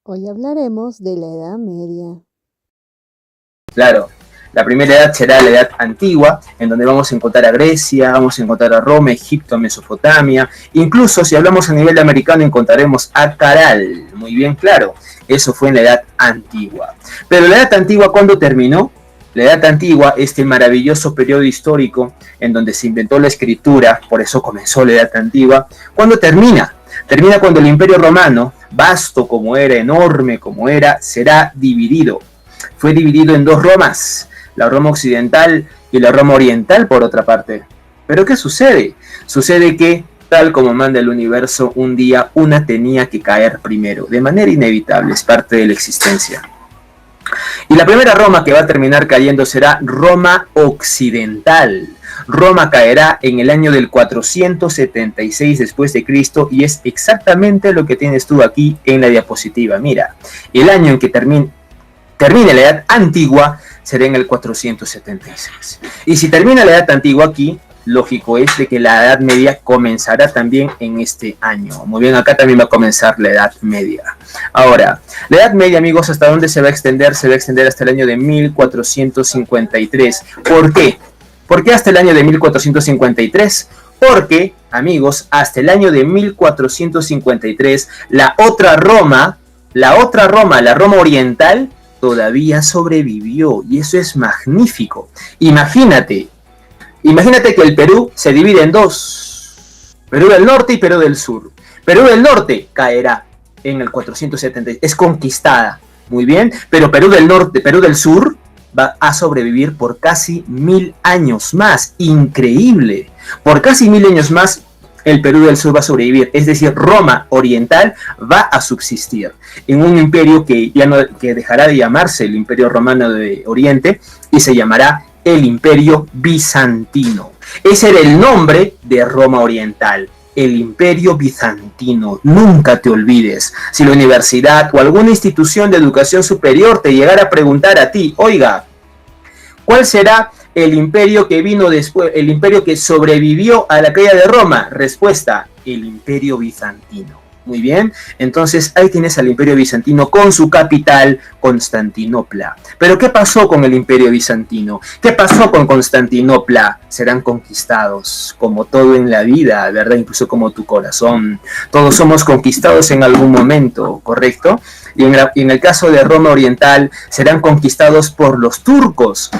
Hoy hablaremos de la Edad Media. Claro, la primera edad será la edad antigua, en donde vamos a encontrar a Grecia, vamos a encontrar a Roma, Egipto, Mesopotamia. Incluso si hablamos a nivel americano encontraremos a Caral. Muy bien, claro, eso fue en la edad antigua. Pero la edad antigua, ¿cuándo terminó? La edad antigua, este maravilloso periodo histórico en donde se inventó la escritura, por eso comenzó la edad antigua. ¿Cuándo termina? Termina cuando el Imperio Romano, vasto como era, enorme como era, será dividido. Fue dividido en dos Romas, la Roma occidental y la Roma oriental por otra parte. ¿Pero qué sucede? Sucede que, tal como manda el universo, un día una tenía que caer primero, de manera inevitable, es parte de la existencia. Y la primera Roma que va a terminar cayendo será Roma occidental. Roma caerá en el año del 476 después de Cristo y es exactamente lo que tienes tú aquí en la diapositiva. Mira, el año en que termine la edad antigua será en el 476. Y si termina la edad antigua aquí, lógico es de que la edad media comenzará también en este año. Muy bien, acá también va a comenzar la edad media. Ahora, la edad media, amigos, ¿hasta dónde se va a extender? Se va a extender hasta el año de 1453. ¿Por qué? ¿Por qué hasta el año de 1453? Porque, amigos, hasta el año de 1453, la Roma oriental, todavía sobrevivió, y eso es magnífico. Imagínate que el Perú se divide en dos, Perú del norte y Perú del sur. Perú del norte caerá en el 470, es conquistada, muy bien, pero Perú del norte, Perú del sur va a sobrevivir por casi 1000 años más, increíble, por casi 1000 años más. El Perú del sur va a sobrevivir, es decir, Roma oriental va a subsistir en un imperio que dejará de llamarse el Imperio Romano de Oriente y se llamará el Imperio Bizantino. Ese era el nombre de Roma oriental, el Imperio Bizantino. Nunca te olvides. Si la universidad o alguna institución de educación superior te llegara a preguntar a ti, oiga, ¿cuál será el imperio que vino después, el imperio que sobrevivió a la caída de Roma? Respuesta, el Imperio Bizantino. Muy bien, entonces ahí tienes al Imperio Bizantino con su capital, Constantinopla. Pero ¿qué pasó con el Imperio Bizantino? ¿Qué pasó con Constantinopla? Serán conquistados, como todo en la vida, ¿verdad? Incluso como tu corazón. Todos somos conquistados en algún momento, ¿correcto? Y en el caso de Roma Oriental, serán conquistados por los turcos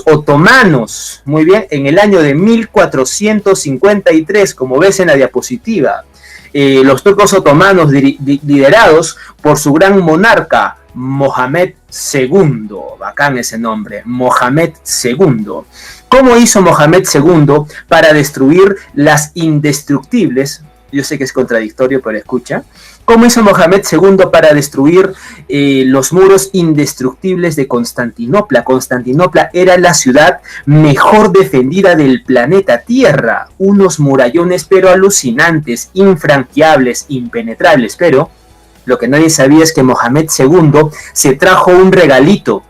otomanos, muy bien, en el año de 1453, como ves en la diapositiva. Los turcos otomanos liderados por su gran monarca, Mohamed II, bacán ese nombre, Mohamed II. ¿Cómo hizo Mohamed II para destruir las indestructibles? Yo sé que es contradictorio, pero escucha. ¿Cómo hizo Mohamed II para destruir los muros indestructibles de Constantinopla? Constantinopla era la ciudad mejor defendida del planeta Tierra. Unos murallones pero alucinantes, infranqueables, impenetrables. Pero lo que nadie sabía es que Mohamed II se trajo un regalito.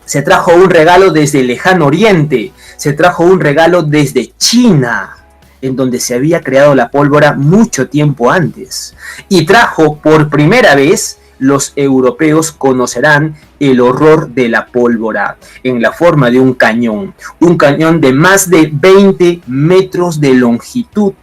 Se trajo un regalo desde el lejano oriente. Se trajo un regalo desde China, en donde se había creado la pólvora mucho tiempo antes. Y trajo por primera vez, los europeos conocerán el horror de la pólvora en la forma de un cañón de más de 20 metros de longitud.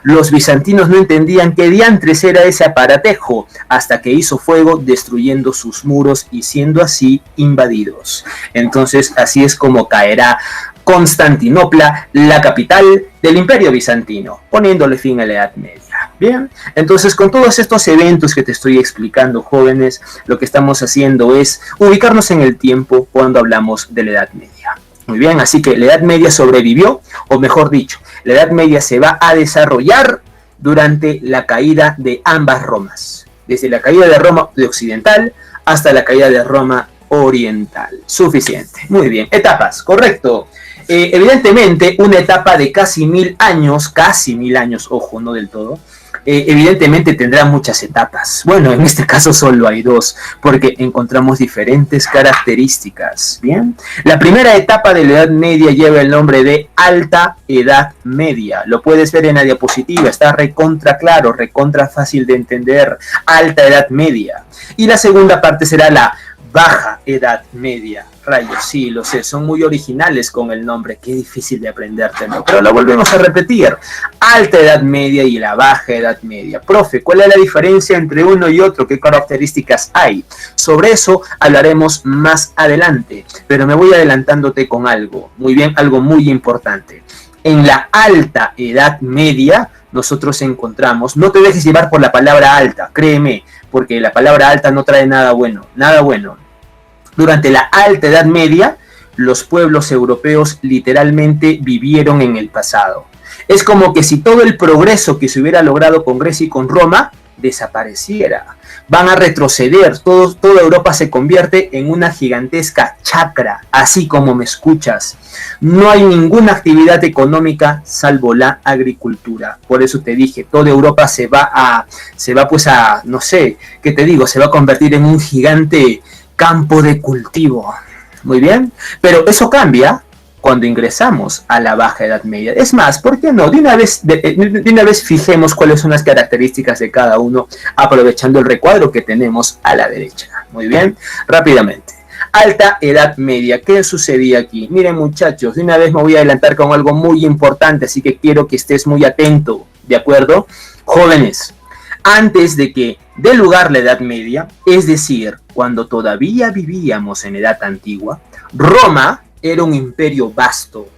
Los bizantinos no entendían qué diantres era ese aparatejo hasta que hizo fuego destruyendo sus muros y siendo así invadidos. Entonces así es como caerá Constantinopla, la capital del Imperio Bizantino, poniéndole fin a la Edad Media. Bien, entonces con todos estos eventos que te estoy explicando, jóvenes, lo que estamos haciendo es ubicarnos en el tiempo cuando hablamos de la Edad Media. Muy bien, así que la Edad Media sobrevivió, o mejor dicho, la Edad Media se va a desarrollar durante la caída de ambas Romas, desde la caída de Roma de Occidental hasta la caída de Roma Oriental. Suficiente. Muy bien, etapas, correcto. Evidentemente, una etapa de casi 1000 años, ojo, no del todo, evidentemente tendrá muchas etapas. Bueno, en este caso solo hay dos, porque encontramos diferentes características. Bien, la primera etapa de la Edad Media lleva el nombre de Alta Edad Media. Lo puedes ver en la diapositiva, está recontra claro, recontra fácil de entender. Alta Edad Media. Y la segunda parte será la Baja Edad Media. Rayos, sí, lo sé, son muy originales con el nombre, qué difícil de aprendértelo, pero lo volvemos a repetir. Alta Edad Media y la Baja Edad Media. Profe, ¿cuál es la diferencia entre uno y otro? ¿Qué características hay? Sobre eso hablaremos más adelante, pero me voy adelantándote con algo, muy bien, algo muy importante. En la Alta Edad Media nosotros encontramos, no te dejes llevar por la palabra alta, créeme, porque la palabra alta no trae nada bueno, nada bueno. Durante la Alta Edad Media, los pueblos europeos literalmente vivieron en el pasado. Es como que si todo el progreso que se hubiera logrado con Grecia y con Roma desapareciera. Van a retroceder, toda Europa se convierte en una gigantesca chacra, así como me escuchas. No hay ninguna actividad económica salvo la agricultura. Por eso te dije, toda Europa se va pues a, no sé, ¿qué te digo? Se va a convertir en un gigante campo de cultivo. Muy bien, pero eso cambia cuando ingresamos a la Baja Edad Media. Es más, ¿por qué no? De una vez fijemos cuáles son las características de cada uno, aprovechando el recuadro que tenemos a la derecha. Muy bien, rápidamente. Alta Edad Media, ¿qué sucedía aquí? Miren, muchachos, de una vez me voy a adelantar con algo muy importante, así que quiero que estés muy atento, ¿de acuerdo? Jóvenes, antes de que dé lugar la Edad Media, es decir, cuando todavía vivíamos en Edad Antigua, Roma era un imperio vasto,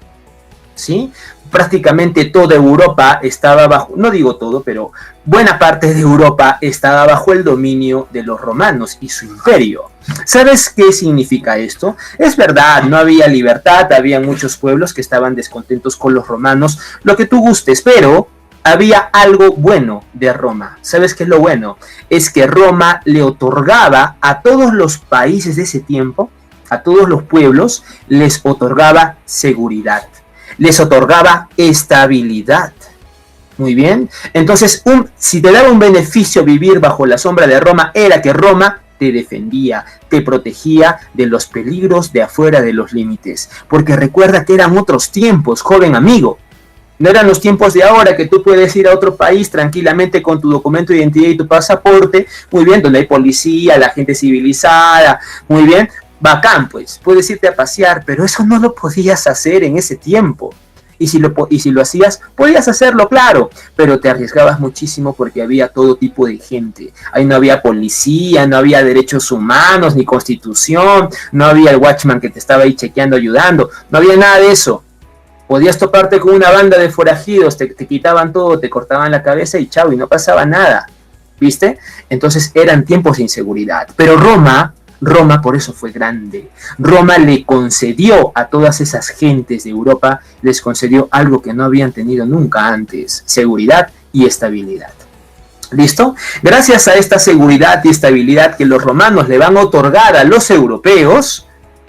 ¿sí? Prácticamente toda Europa estaba bajo, no digo todo, pero buena parte de Europa estaba bajo el dominio de los romanos y su imperio. ¿Sabes qué significa esto? Es verdad, no había libertad, había muchos pueblos que estaban descontentos con los romanos, lo que tú gustes, pero había algo bueno de Roma. ¿Sabes qué es lo bueno? Es que Roma le otorgaba a todos los países de ese tiempo, a todos los pueblos, les otorgaba seguridad, les otorgaba estabilidad. Muy bien, entonces si te daba un beneficio vivir bajo la sombra de Roma, era que Roma te defendía, te protegía de los peligros de afuera de los límites, porque recuerda que eran otros tiempos, joven amigo. No eran los tiempos de ahora que tú puedes ir a otro país tranquilamente con tu documento de identidad y tu pasaporte, muy bien, donde hay policía, la gente civilizada, muy bien, bacán pues, puedes irte a pasear, pero eso no lo podías hacer en ese tiempo. Y si lo hacías, podías hacerlo, claro, pero te arriesgabas muchísimo porque había todo tipo de gente. Ahí no había policía, no había derechos humanos, ni constitución, no había el watchman que te estaba ahí chequeando, ayudando, no había nada de eso. Podías toparte con una banda de forajidos, te quitaban todo, te cortaban la cabeza y chao, y no pasaba nada, ¿viste? Entonces eran tiempos de inseguridad. Pero Roma por eso fue grande. Roma le concedió a todas esas gentes de Europa, les concedió algo que no habían tenido nunca antes, seguridad y estabilidad. ¿Listo? Gracias a esta seguridad y estabilidad que los romanos le van a otorgar a los europeos,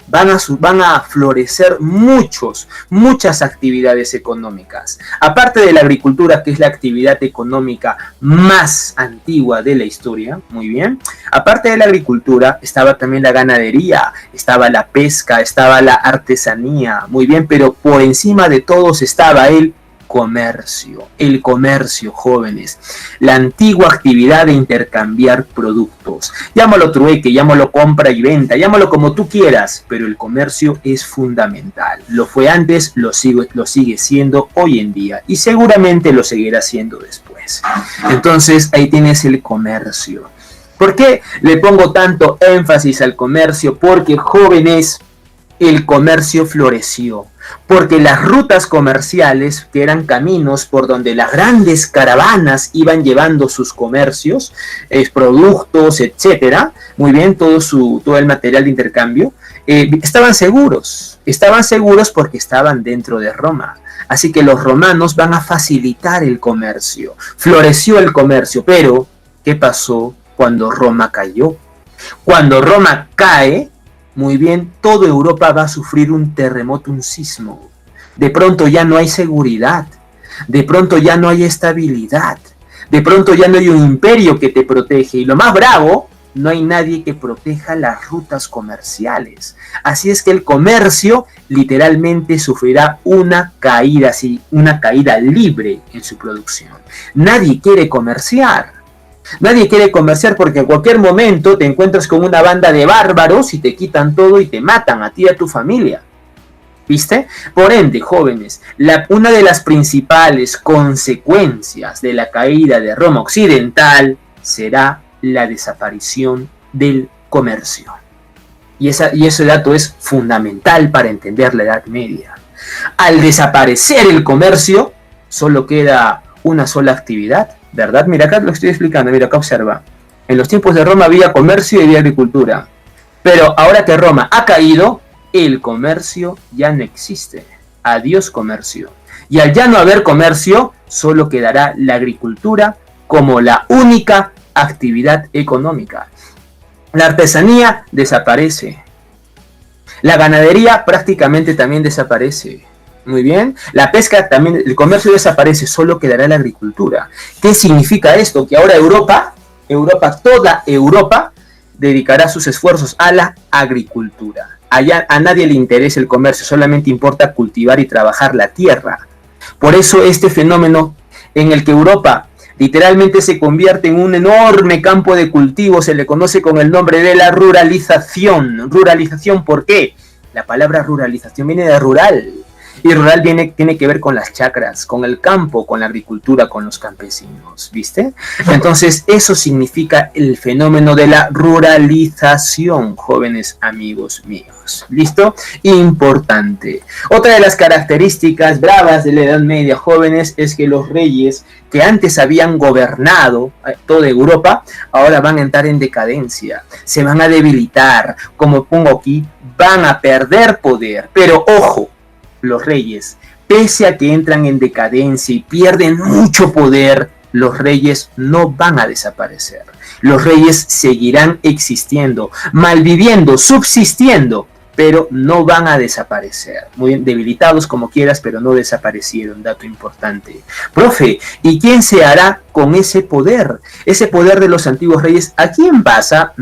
van a florecer muchas actividades económicas. Aparte de la agricultura, que es la actividad económica más antigua de la historia, muy bien. Aparte de la agricultura, estaba también la ganadería, estaba la pesca, estaba la artesanía, muy bien, pero por encima de todos estaba el comercio, jóvenes, la antigua actividad de intercambiar productos, llámalo trueque, llámalo compra y venta, llámalo como tú quieras, pero el comercio es fundamental, lo fue antes, lo sigue siendo hoy en día y seguramente lo seguirá siendo después. Entonces ahí tienes el comercio. ¿Por qué le pongo tanto énfasis al comercio? Porque, jóvenes, el comercio floreció, porque las rutas comerciales, que eran caminos por donde las grandes caravanas iban llevando sus comercios, productos, etcétera, muy bien, todo el material de intercambio, estaban seguros porque estaban dentro de Roma. Así que los romanos van a facilitar el comercio, floreció el comercio, pero ¿qué pasó cuando Roma cayó? Cuando Roma cae, muy bien, toda Europa va a sufrir un terremoto, un sismo. De pronto ya no hay seguridad, de pronto ya no hay estabilidad, De pronto ya no hay un imperio que te protege. Y lo más bravo, no hay nadie que proteja las rutas comerciales. Así es que el comercio literalmente sufrirá una caída, sí, una caída libre en su producción. Nadie quiere comerciar. Nadie quiere comerciar porque en cualquier momento te encuentras con una banda de bárbaros y te quitan todo y te matan a ti y a tu familia. ¿Viste? Por ende, jóvenes, una de las principales consecuencias de la caída de Roma Occidental será la desaparición del comercio. Y ese dato es fundamental para entender la Edad Media. Al desaparecer el comercio, solo queda una sola actividad, ¿verdad? Mira, acá lo estoy explicando, mira, acá observa. En los tiempos de Roma había comercio y había agricultura. Pero ahora que Roma ha caído, el comercio ya no existe. Adiós comercio. Y al ya no haber comercio, solo quedará la agricultura como la única actividad económica. La artesanía desaparece. La ganadería prácticamente también desaparece. Muy bien. La pesca también, el comercio desaparece, solo quedará la agricultura. ¿Qué significa esto? Que ahora toda Europa, dedicará sus esfuerzos a la agricultura. Allá a nadie le interesa el comercio, solamente importa cultivar y trabajar la tierra. Por eso este fenómeno en el que Europa literalmente se convierte en un enorme campo de cultivo se le conoce con el nombre de la ruralización. ¿Ruralización por qué? La palabra ruralización viene de rural. Y rural tiene que ver con las chacras, con el campo, con la agricultura, con los campesinos, ¿viste? Entonces, eso significa el fenómeno de la ruralización, jóvenes amigos míos. ¿Listo? Importante. Otra de las características bravas de la Edad Media, jóvenes, es que los reyes que antes habían gobernado toda Europa, ahora van a entrar en decadencia, se van a debilitar, como pongo aquí, van a perder poder. Pero ojo, los reyes, pese a que entran en decadencia y pierden mucho poder, los reyes no van a desaparecer. Los reyes seguirán existiendo, malviviendo, subsistiendo, pero no van a desaparecer. Muy debilitados como quieras, pero no desaparecieron. Dato importante. Profe, ¿y quién se hará con ese poder? Ese poder de los antiguos reyes, ¿a quién pasa?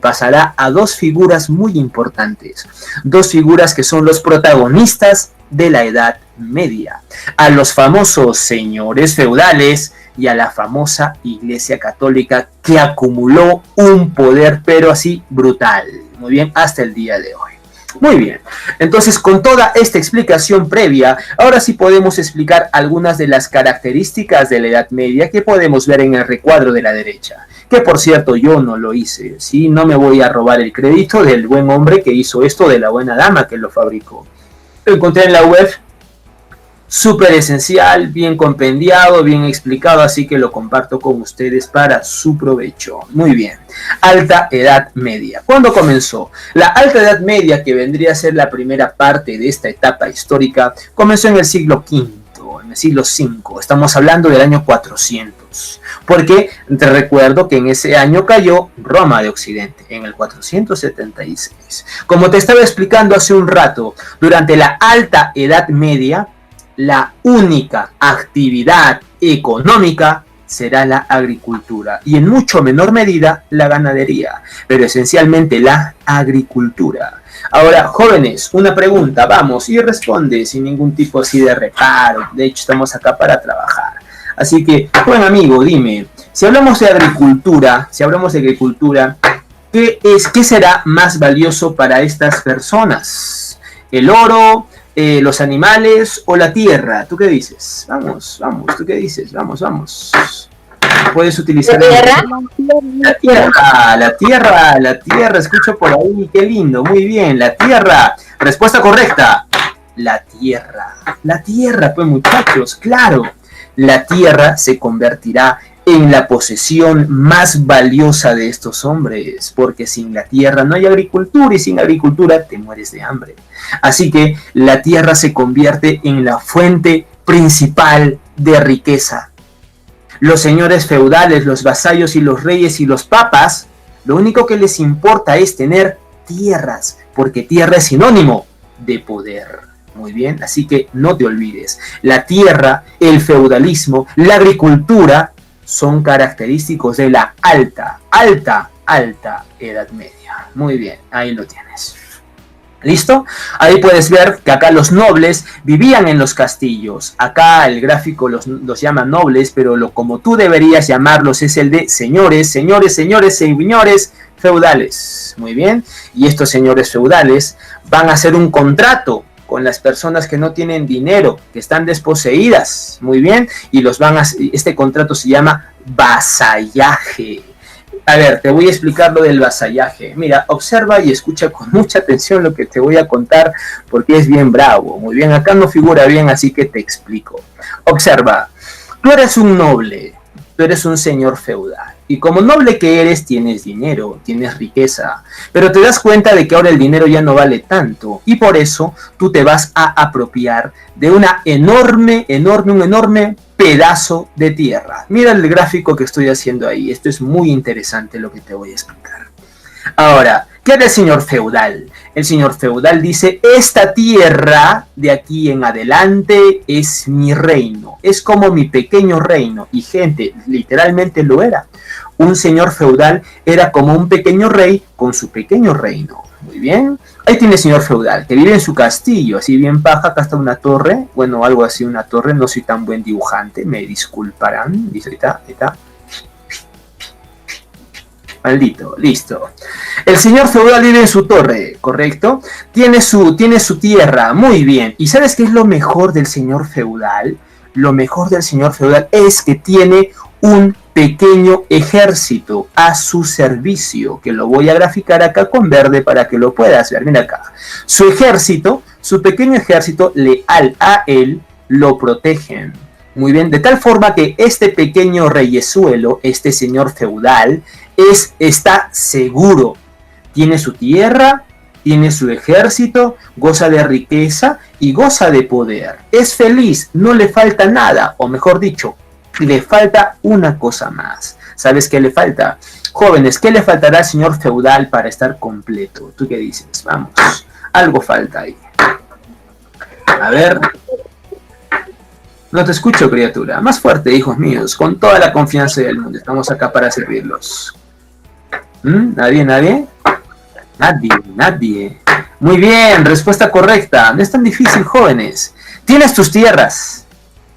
Pasará a dos figuras muy importantes. Dos figuras que son los protagonistas de la Edad Media. A los famosos señores feudales y a la famosa Iglesia Católica, que acumuló un poder, pero así brutal. Muy bien, hasta el día de hoy. Muy bien, entonces con toda esta explicación previa, ahora sí podemos explicar algunas de las características de la Edad Media que podemos ver en el recuadro de la derecha. Que por cierto yo no lo hice, ¿sí? No me voy a robar el crédito del buen hombre que hizo esto, de la buena dama que lo fabricó. Lo encontré en la web, súper esencial, bien compendiado, bien explicado, así que lo comparto con ustedes para su provecho. Muy bien, Alta Edad Media. ¿Cuándo comenzó? La Alta Edad Media, que vendría a ser la primera parte de esta etapa histórica, comenzó en el siglo V, en el siglo V. Estamos hablando del año 400. Porque te recuerdo que en ese año cayó Roma de Occidente, en el 476. Como te estaba explicando hace un rato, durante la Alta Edad Media, la única actividad económica será la agricultura y en mucho menor medida la ganadería, pero esencialmente la agricultura. Ahora, jóvenes, una pregunta, vamos, y responde sin ningún tipo así de reparo. De hecho, estamos acá para trabajar. Así que, buen amigo, dime, si hablamos de agricultura, ¿qué será más valioso para estas personas? ¿El oro, los animales o la tierra? ¿Tú qué dices? Vamos, ¿tú qué dices? Vamos. Puedes utilizar la tierra, escucho por ahí, qué lindo, muy bien, la tierra. Respuesta correcta, la tierra, pues muchachos, claro, la tierra se convertirá en la posesión más valiosa de estos hombres, porque sin la tierra no hay agricultura y sin agricultura te mueres de hambre. Así que la tierra se convierte en la fuente principal de riqueza. Los señores feudales, los vasallos y los reyes y los papas, lo único que les importa es tener tierras, porque tierra es sinónimo de poder. Muy bien, así que no te olvides, la tierra, el feudalismo, la agricultura son característicos de la alta Edad Media. Muy bien, ahí lo tienes. ¿Listo? Ahí puedes ver que acá los nobles vivían en los castillos. Acá el gráfico los llama nobles, pero como tú deberías llamarlos es el de señores feudales. Muy bien. Y estos señores feudales van a hacer un contrato con las personas que no tienen dinero, que están desposeídas. Muy bien. Y este contrato se llama vasallaje. A ver, te voy a explicar lo del vasallaje. Mira, observa y escucha con mucha atención lo que te voy a contar porque es bien bravo. Muy bien, acá no figura bien, así que te explico. Observa, tú eres un noble, tú eres un señor feudal. Y como noble que eres, tienes dinero, tienes riqueza. Pero te das cuenta de que ahora el dinero ya no vale tanto. Y por eso tú te vas a apropiar de un enorme pedazo de tierra. Mira el gráfico que estoy haciendo ahí. Esto es muy interesante lo que te voy a explicar. Ahora, ¿qué era el señor feudal? El señor feudal dice, esta tierra de aquí en adelante es mi reino. Es como mi pequeño reino. Y gente, literalmente lo era. Un señor feudal era como un pequeño rey con su pequeño reino. Muy bien. Ahí tiene el señor feudal, que vive en su castillo, así bien paja. Acá está una torre, bueno, algo así, una torre. No soy tan buen dibujante, me disculparán. Dice, ahí está. Maldito, listo. El señor feudal vive en su torre, ¿correcto? Tiene su tierra, muy bien. ¿Y sabes qué es lo mejor del señor feudal? Lo mejor del señor feudal es que tiene un pequeño ejército a su servicio, que lo voy a graficar acá con verde para que lo puedas ver. Mira acá. Su ejército, su pequeño ejército leal a él, lo protegen. Muy bien, de tal forma que este pequeño reyesuelo, este señor feudal, está seguro. Tiene su tierra, tiene su ejército, goza de riqueza y goza de poder. Es feliz, no le falta nada, o mejor dicho, le falta una cosa más. ¿Sabes qué le falta? Jóvenes, ¿qué le faltará al señor feudal para estar completo? ¿Tú qué dices? Vamos, algo falta ahí. A ver. No te escucho, criatura. Más fuerte, hijos míos, con toda la confianza del mundo. Estamos acá para servirlos. ¿Nadie? Nadie. Muy bien, respuesta correcta. No es tan difícil, jóvenes. Tienes tus tierras,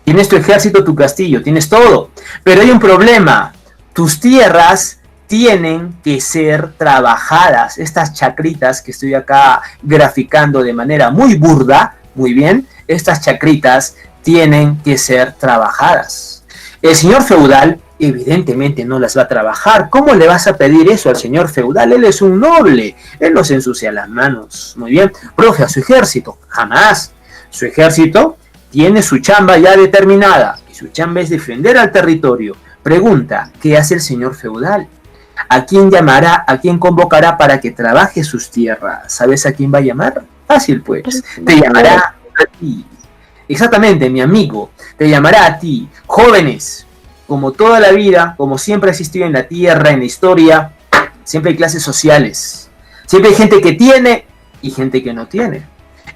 tienes tu ejército, tu castillo, tienes todo. Pero hay un problema. Tus tierras tienen que ser trabajadas. Estas chacritas que estoy acá graficando de manera muy burda, muy bien, estas chacritas tienen que ser trabajadas. El señor feudal evidentemente no las va a trabajar. ¿Cómo le vas a pedir eso al señor feudal? Él es un noble, él no se ensucia las manos. Muy bien, profe, a su ejército, jamás. Su ejército tiene su chamba ya determinada, y su chamba es defender al territorio. Pregunta, ¿qué hace el señor feudal? ¿A quién llamará, a quién convocará para que trabaje sus tierras? ¿Sabes a quién va a llamar? Fácil pues, te llamará a ti. Exactamente, mi amigo, te llamará a ti. Jóvenes, como toda la vida, como siempre ha existido en la tierra, en la historia, siempre hay clases sociales. Siempre hay gente que tiene y gente que no tiene.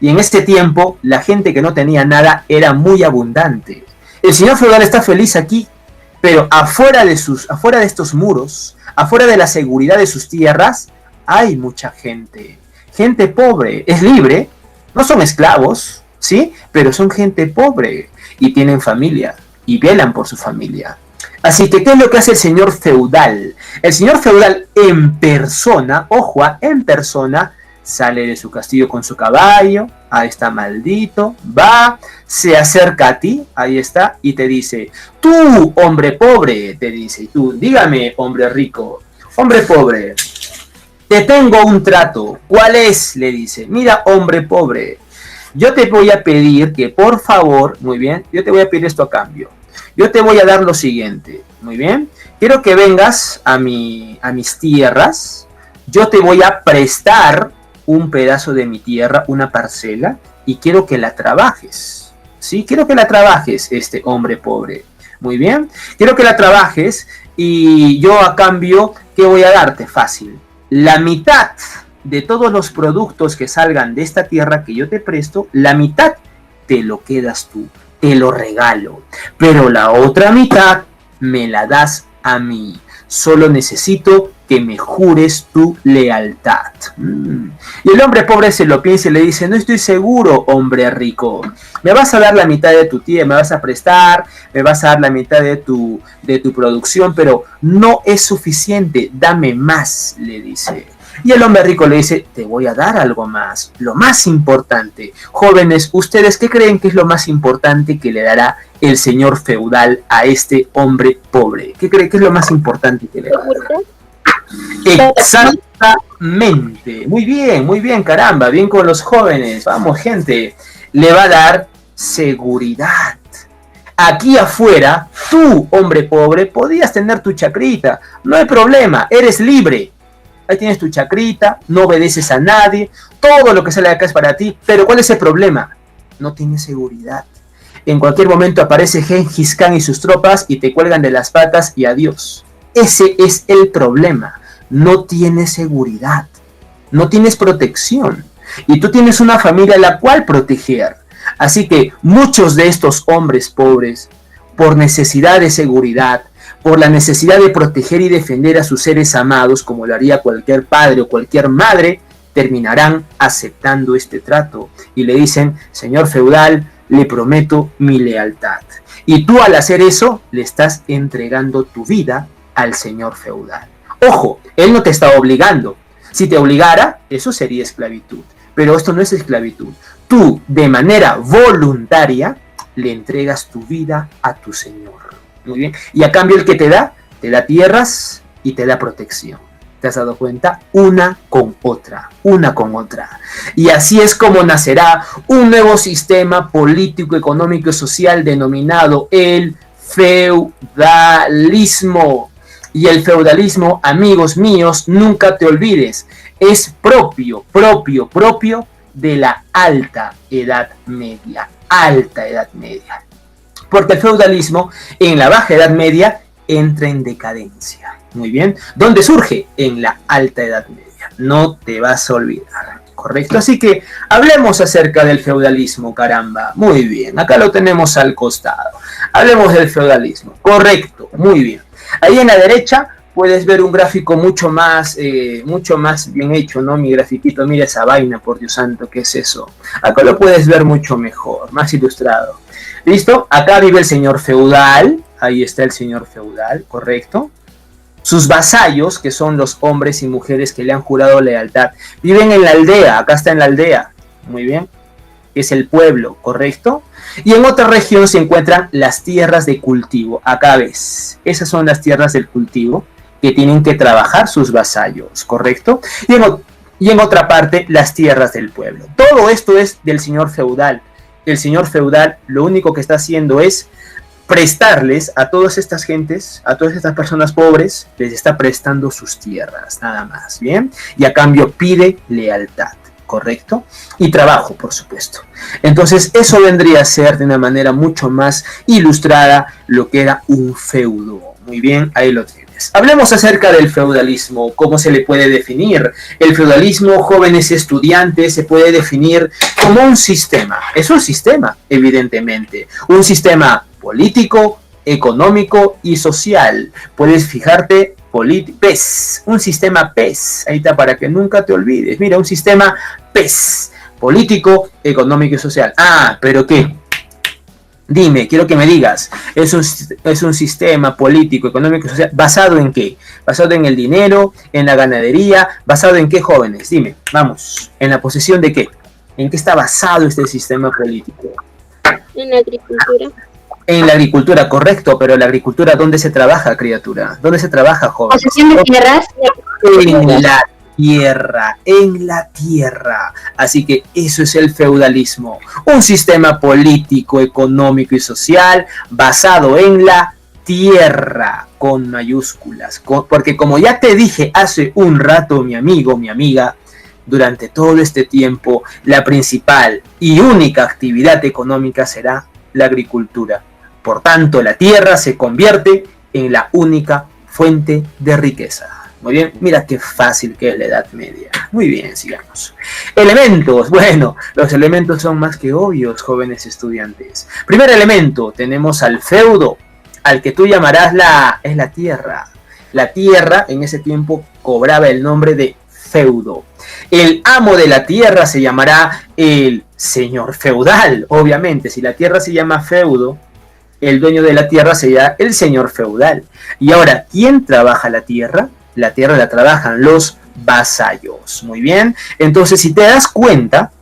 Y en este tiempo, la gente que no tenía nada era muy abundante. El señor feudal está feliz aquí, pero afuera de estos muros, afuera de la seguridad de sus tierras, hay mucha gente. Gente pobre, es libre, no son esclavos, ¿sí? Pero son gente pobre y tienen familia y velan por su familia. Así que, ¿qué es lo que hace el señor feudal? El señor feudal en persona, ojo, en persona, sale de su castillo con su caballo, ahí está maldito, va, se acerca a ti, ahí está, y te dice, tú, hombre pobre, te dice, y tú, dígame, hombre rico, hombre pobre, te tengo un trato, ¿cuál es? Le dice, mira, hombre pobre, yo te voy a pedir que por favor, muy bien, yo te voy a pedir esto a cambio. Yo te voy a dar lo siguiente, muy bien. Quiero que vengas a mis tierras. Yo te voy a prestar un pedazo de mi tierra, una parcela, y quiero que la trabajes. ¿Sí? Quiero que la trabajes, hombre pobre. Muy bien. Quiero que la trabajes y yo a cambio, ¿qué voy a darte? Fácil. La mitad de todos los productos que salgan de esta tierra que yo te presto, la mitad te lo quedas tú, te lo regalo, pero la otra mitad me la das a mí. Solo necesito que me jures tu lealtad. Y el hombre pobre se lo piensa y le dice, no estoy seguro, hombre rico. Me vas a dar la mitad de tu tierra, me vas a prestar, me vas a dar la mitad de tu producción, pero no es suficiente, dame más, le dice. Y el hombre rico le dice, te voy a dar algo más, lo más importante. Jóvenes, ¿ustedes qué creen que es lo más importante que le dará el señor feudal a este hombre pobre? ¿Qué creen que es lo más importante que le va a dar? Exactamente. Muy bien, caramba, bien con los jóvenes. Vamos, gente. Le va a dar seguridad. Aquí afuera, tú, hombre pobre, podías tener tu chacrita. No hay problema, eres libre. Ahí tienes tu chacrita, no obedeces a nadie, todo lo que sale de acá es para ti, pero ¿cuál es el problema? No tienes seguridad. En cualquier momento aparece Gengis Khan y sus tropas y te cuelgan de las patas y adiós. Ese es el problema. No tienes seguridad, no tienes protección y tú tienes una familia a la cual proteger. Así que muchos de estos hombres pobres, por necesidad de seguridad, por la necesidad de proteger y defender a sus seres amados, como lo haría cualquier padre o cualquier madre, terminarán aceptando este trato y le dicen, señor feudal, le prometo mi lealtad. Y tú al hacer eso, le estás entregando tu vida al señor feudal. Ojo, él no te está obligando. Si te obligara, eso sería esclavitud. Pero esto no es esclavitud. Tú, de manera voluntaria, le entregas tu vida a tu señor. Muy bien. Y a cambio el que te da tierras y te da protección. ¿Te has dado cuenta? Una con otra. Y así es como nacerá un nuevo sistema político, económico y social denominado el feudalismo. Y el feudalismo, amigos míos, nunca te olvides, es propio de la alta Edad Media. Porque el feudalismo en la Baja Edad Media entra en decadencia. Muy bien. ¿Dónde surge? En la Alta Edad Media. No te vas a olvidar. ¿Correcto? Así que hablemos acerca del feudalismo, caramba. Muy bien. Acá lo tenemos al costado. Hablemos del feudalismo. Correcto. Muy bien. Ahí en la derecha puedes ver un gráfico mucho más bien hecho, ¿no? Mi grafiquito, mira esa vaina, por Dios santo, ¿qué es eso? Acá lo puedes ver mucho mejor, más ilustrado. ¿Listo? Acá vive el señor feudal, ahí está el señor feudal, ¿correcto? Sus vasallos, que son los hombres y mujeres que le han jurado lealtad, viven en la aldea, acá está en la aldea, muy bien, es el pueblo, ¿correcto? Y en otra región se encuentran las tierras de cultivo, acá ves, esas son las tierras del cultivo que tienen que trabajar sus vasallos, ¿correcto? Y en otra parte, las tierras del pueblo. Todo esto es del señor feudal. El señor feudal lo único que está haciendo es prestarles a todas estas gentes, a todas estas personas pobres, les está prestando sus tierras, nada más, ¿bien? Y a cambio pide lealtad, ¿correcto? Y trabajo, por supuesto. Entonces, eso vendría a ser de una manera mucho más ilustrada lo que era un feudo. Muy bien, ahí lo tienes. Hablemos acerca del feudalismo, cómo se le puede definir. El feudalismo, jóvenes estudiantes, se puede definir como un sistema. Es un sistema, evidentemente. Un sistema político, económico y social. Puedes fijarte, PES, un sistema PES. Ahí está, para que nunca te olvides. Mira, un sistema PES, político, económico y social. Ah, ¿pero qué? Dime, quiero que me digas, ¿es un sistema político, económico y social basado en qué? ¿Basado en el dinero, en la ganadería? ¿Basado en qué, jóvenes? Dime, vamos, ¿en la posesión de qué? ¿En qué está basado este sistema político? En la agricultura. En la agricultura, correcto, pero la agricultura, ¿dónde se trabaja, criatura? ¿Dónde se trabaja, joven? Posesión de tierras. En la tierra. Así que eso es el feudalismo, un sistema político, económico y social basado en la tierra, con mayúsculas, porque como ya te dije hace un rato, mi amigo, mi amiga, durante todo este tiempo la principal y única actividad económica será la agricultura. Por tanto, la tierra se convierte en la única fuente de riqueza. Muy bien, mira qué fácil que es la Edad Media. Muy bien, sigamos. Elementos, bueno, los elementos son más que obvios, jóvenes estudiantes. Primer elemento, tenemos al feudo. al que tú llamarás es la tierra. La tierra en ese tiempo cobraba el nombre de feudo. El amo de la tierra se llamará el señor feudal, obviamente. Si la tierra se llama feudo, el dueño de la tierra sería el señor feudal. Y ahora, ¿quién trabaja la tierra? La tierra la trabajan los vasallos. Muy bien. Entonces, si te das cuenta,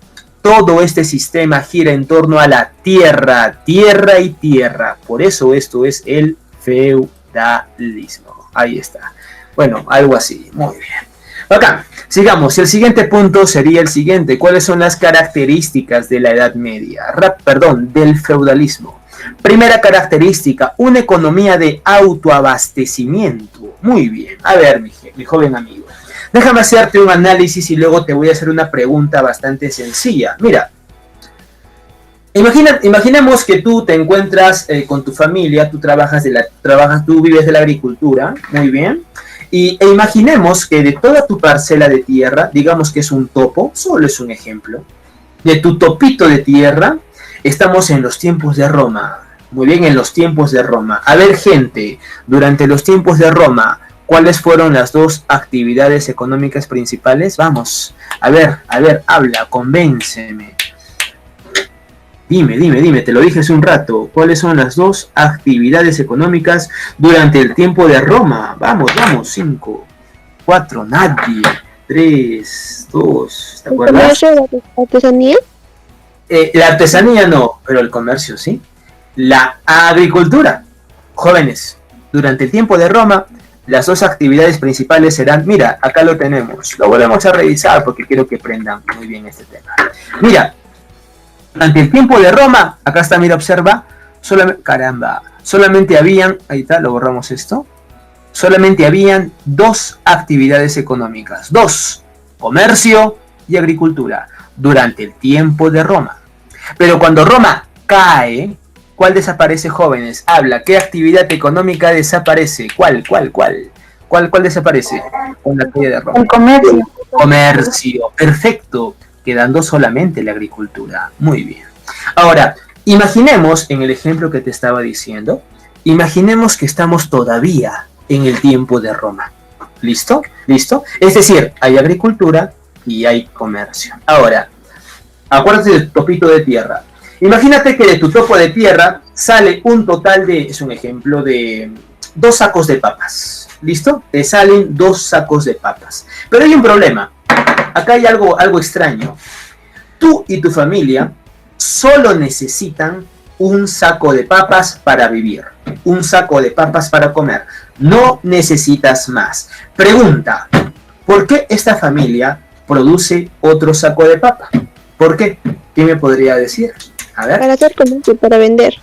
todo este sistema gira en torno a la tierra, tierra y tierra. Por eso esto es el feudalismo. Ahí está. Bueno, algo así. Muy bien. Acá, sigamos. El siguiente punto sería el siguiente. ¿Cuáles son las características de la Edad Media? Del feudalismo. Primera característica, una economía de autoabastecimiento. Muy bien. A ver, mi joven amigo. Déjame hacerte un análisis y luego te voy a hacer una pregunta bastante sencilla. Mira, imaginemos que tú te encuentras con tu familia, tú vives de la agricultura, muy bien. E imaginemos que de toda tu parcela de tierra, digamos que es un topo, solo es un ejemplo, de tu topito de tierra, estamos en los tiempos de Roma. Muy bien, en los tiempos de Roma. A ver, gente, durante los tiempos de Roma, ¿cuáles fueron las dos actividades económicas principales? Vamos, a ver, habla, convénceme. Dime, te lo dije hace un rato. ¿Cuáles son las dos actividades económicas durante el tiempo de Roma? Vamos, 5, 4, nadie. 3, 2, ¿te acuerdas? ¿El comercio, la artesanía? La artesanía no, pero el comercio sí. La agricultura. Jóvenes, durante el tiempo de Roma, las dos actividades principales serán, mira, acá lo tenemos. Lo volvemos a revisar porque quiero que aprendan muy bien este tema. Mira, durante el tiempo de Roma, acá está, mira, observa, solamente habían, ahí está, lo borramos esto, solamente habían dos actividades económicas, comercio y agricultura, durante el tiempo de Roma. Pero cuando Roma cae, ¿cuál desaparece, jóvenes? Habla, ¿qué actividad económica desaparece? ¿Cuál desaparece con la caída de Roma? El comercio. Comercio, perfecto. Quedando solamente la agricultura. Muy bien. Ahora, imaginemos, en el ejemplo que te estaba diciendo, imaginemos que estamos todavía en el tiempo de Roma. ¿Listo? Es decir, hay agricultura y hay comercio. Ahora, acuérdate del topito de tierra. Imagínate que de tu topo de tierra sale un total de, es un ejemplo, de 2 sacos de papas. ¿Listo? Te salen 2 sacos de papas. Pero hay un problema. Acá hay algo extraño. Tú y tu familia solo necesitan un saco de papas para vivir, un saco de papas para comer. No necesitas más. Pregunta, ¿por qué esta familia produce otro saco de papa? ¿Por qué? ¿Qué me podría decir? A ver. Para hacer comercio, para vender.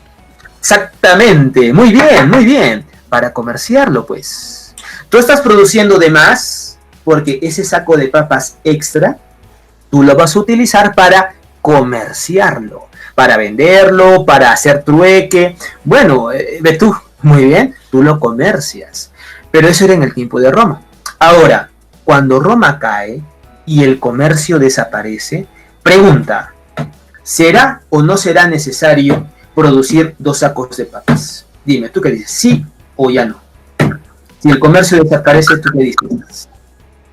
Exactamente, muy bien. Para comerciarlo, pues. Tú estás produciendo de más porque ese saco de papas extra, tú lo vas a utilizar para comerciarlo, para venderlo, para hacer trueque. Bueno, ve tú, muy bien, tú lo comercias. Pero eso era en el tiempo de Roma. Ahora, cuando Roma cae y el comercio desaparece, pregunta, ¿será o no será necesario producir 2 sacos de papas? Dime, ¿tú qué dices? ¿Sí o ya no? Si el comercio desaparece, ¿tú qué dices?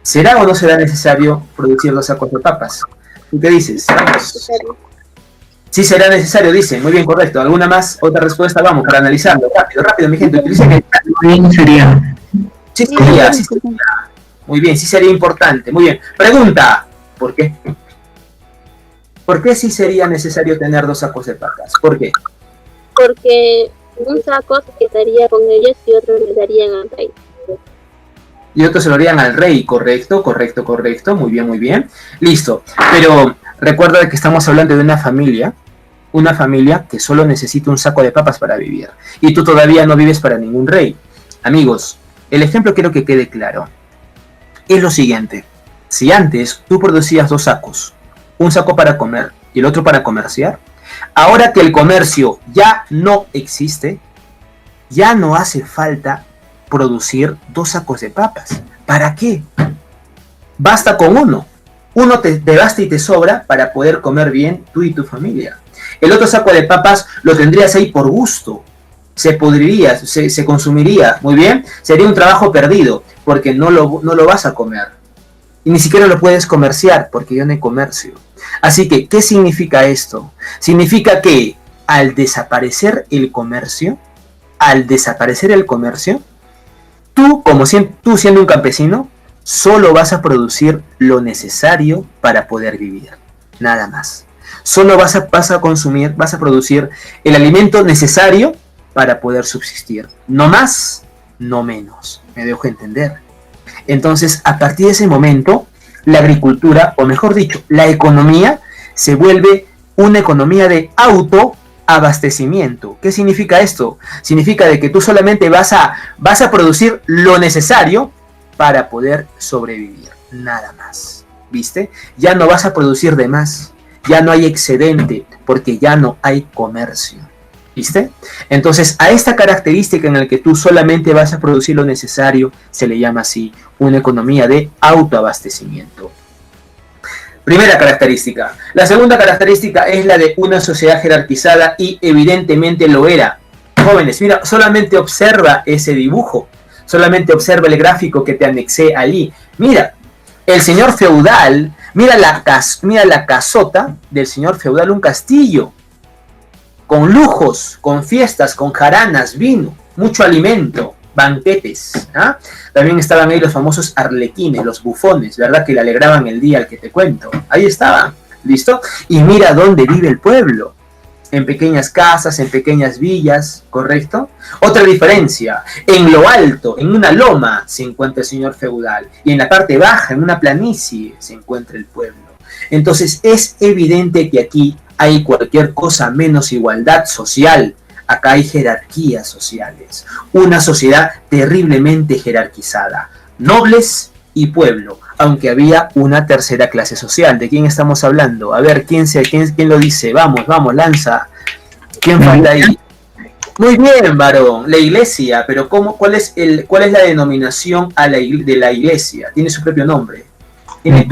¿Será o no será necesario producir 2 sacos de papas? ¿Tú qué dices? Vamos. Sí será necesario, dice. Muy bien, correcto. ¿Alguna más? Otra respuesta, vamos, para analizarlo. Rápido, mi gente. Utilicen el chat. Bien, sería. Sí sería. Muy bien, sí sería importante. Muy bien. Pregunta. ¿Por qué? ¿Por qué sí sería necesario tener 2 sacos de papas? ¿Por qué? Porque un saco se quedaría con ellos y otro le darían al rey. Y otros se lo harían al rey, correcto, muy bien, listo. Pero recuerda que estamos hablando de una familia que solo necesita un saco de papas para vivir, y tú todavía no vives para ningún rey. Amigos, el ejemplo quiero que quede claro. Es lo siguiente, si antes tú producías 2 sacos, un saco para comer y el otro para comerciar, ahora que el comercio ya no existe, ya no hace falta producir 2 sacos de papas. ¿Para qué? Basta con uno. Uno te basta y te sobra para poder comer bien tú y tu familia. El otro saco de papas lo tendrías ahí por gusto. se pudriría, se consumiría, muy bien, sería un trabajo perdido, porque no lo vas a comer. Y ni siquiera lo puedes comerciar, porque ya no hay comercio. Así que, ¿qué significa esto? Significa que al desaparecer el comercio, tú, tú siendo un campesino, solo vas a producir lo necesario para poder vivir, nada más. Solo vas a consumir, vas a producir el alimento necesario para poder subsistir, no más, no menos. ¿Me dejo entender? Entonces, a partir de ese momento, la agricultura, o mejor dicho, la economía, se vuelve una economía de autoabastecimiento. ¿Qué significa esto? Significa de que tú solamente vas a producir lo necesario para poder sobrevivir, nada más. ¿Viste? Ya no vas a producir de más, ya no hay excedente, porque ya no hay comercio. ¿Viste? Entonces, a esta característica en la que tú solamente vas a producir lo necesario, se le llama así una economía de autoabastecimiento. Primera característica. La segunda característica es la de una sociedad jerarquizada, y evidentemente lo era. Jóvenes, mira, solamente observa ese dibujo, solamente observa el gráfico que te anexé allí. Mira, el señor feudal, mira la casota del señor feudal, un castillo, con lujos, con fiestas, con jaranas, vino, mucho alimento, banquetes. ¿Ah? También estaban ahí los famosos arlequines, los bufones, ¿verdad? Que le alegraban el día al que te cuento. Ahí estaban, ¿listo? Y mira dónde vive el pueblo. En pequeñas casas, en pequeñas villas, ¿correcto? Otra diferencia, en lo alto, en una loma, se encuentra el señor feudal. Y en la parte baja, en una planicie, se encuentra el pueblo. Entonces es evidente que aquí hay cualquier cosa menos igualdad social. Acá hay jerarquías sociales. Una sociedad terriblemente jerarquizada. Nobles y pueblo. Aunque había una tercera clase social. ¿De quién estamos hablando? A ver, ¿quién lo dice? Vamos, lanza. ¿Quién falta ahí? Muy bien, varón. La iglesia. Pero ¿cuál es la denominación de la iglesia? Tiene su propio nombre. Tiene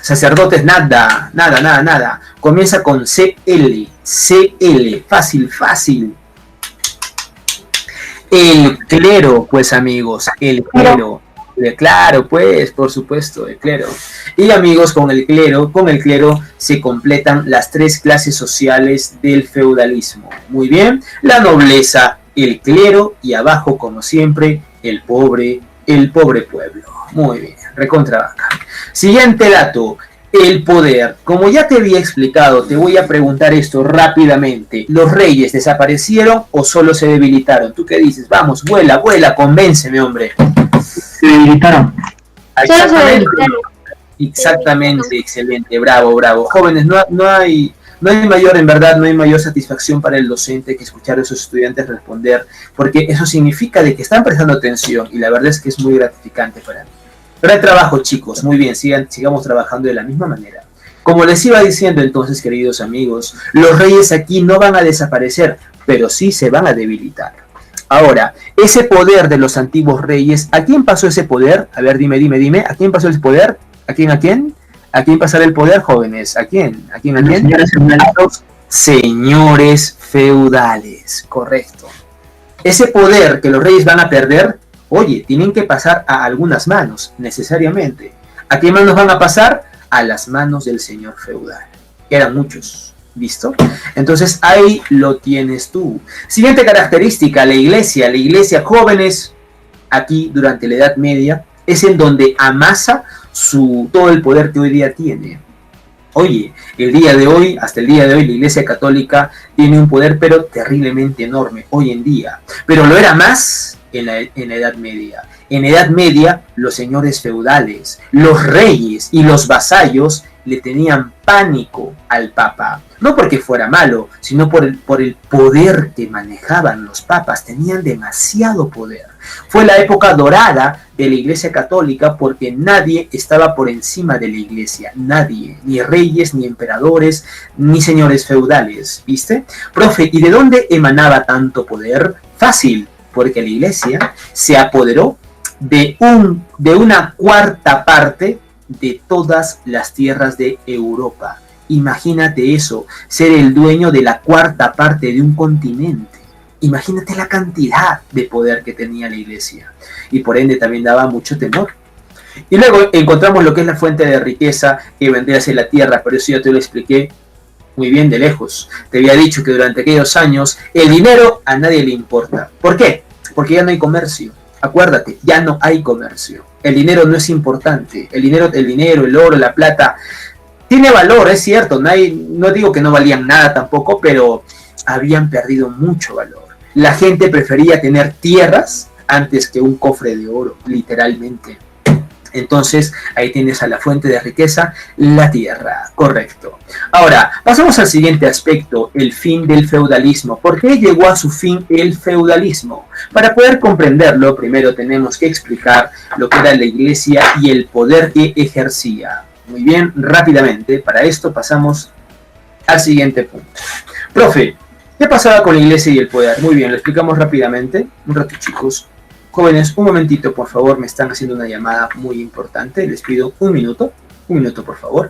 sacerdotes, nada. Comienza con CL. Fácil. El clero, pues amigos, el clero. Claro, pues, por supuesto, el clero. Y amigos, con el clero se completan las tres clases sociales del feudalismo. Muy bien, la nobleza, el clero y abajo, como siempre, el pobre pueblo. Muy bien, recontra vaca. Siguiente dato, el poder. Como ya te había explicado, te voy a preguntar esto rápidamente. ¿Los reyes desaparecieron o solo se debilitaron? ¿Tú qué dices? Vamos, vuela, convénceme, hombre. Se debilitaron. Exactamente, excelente, bravo. Jóvenes, no hay mayor satisfacción para el docente que escuchar a sus estudiantes responder, porque eso significa de que están prestando atención, y la verdad es que es muy gratificante para mí. Gran trabajo, chicos, muy bien, sigamos trabajando de la misma manera. Como les iba diciendo entonces, queridos amigos, los reyes aquí no van a desaparecer, pero sí se van a debilitar. Ahora, ese poder de los antiguos reyes, ¿a quién pasó ese poder? A ver, dime, ¿a quién pasó ese poder? ¿A quién? ¿A quién pasará el poder, jóvenes? ¿A quién? A los señores feudales, correcto. Ese poder que los reyes van a perder, oye, tienen que pasar a algunas manos, necesariamente. ¿A qué manos van a pasar? A las manos del señor feudal. Eran muchos, ¿visto? Entonces ahí lo tienes tú. Siguiente característica, la iglesia. La iglesia, jóvenes, aquí durante la Edad Media, es en donde amasa todo el poder que hoy día tiene. Oye, hasta el día de hoy, la Iglesia Católica tiene un poder, pero terriblemente enorme hoy en día. Pero lo era más en la Edad Media. En la Edad Media, los señores feudales, los reyes y los vasallos le tenían pánico al Papa. No porque fuera malo, sino por el poder que manejaban los papas. Tenían demasiado poder. Fue la época dorada de la Iglesia Católica porque nadie estaba por encima de la Iglesia. Nadie. Ni reyes, ni emperadores, ni señores feudales. ¿Viste? Profe, ¿y de dónde emanaba tanto poder? Fácil, porque la Iglesia se apoderó de una cuarta parte de todas las tierras de Europa. Imagínate eso, ser el dueño de la cuarta parte de un continente. Imagínate la cantidad de poder que tenía la iglesia. Y por ende también daba mucho temor. Y luego encontramos lo que es la fuente de riqueza, que vendría a ser la tierra. Por eso yo te lo expliqué muy bien de lejos. Te había dicho que durante aquellos años el dinero a nadie le importa. ¿Por qué? Porque ya no hay comercio. Acuérdate, ya no hay comercio. El dinero no es importante. El dinero, el oro, la plata, tiene valor, es cierto. No digo que no valían nada tampoco, pero habían perdido mucho valor. La gente prefería tener tierras antes que un cofre de oro, literalmente. Entonces, ahí tienes a la fuente de riqueza, la tierra, correcto. Ahora, pasamos al siguiente aspecto, el fin del feudalismo. ¿Por qué llegó a su fin el feudalismo? Para poder comprenderlo, primero tenemos que explicar lo que era la iglesia y el poder que ejercía. Muy bien, rápidamente, para esto pasamos al siguiente punto. Profe, ¿qué pasaba con la iglesia y el poder? Muy bien, lo explicamos rápidamente. Un rato, chicos. Jóvenes, un momentito, por favor, me están haciendo una llamada muy importante. Les pido un minuto, por favor.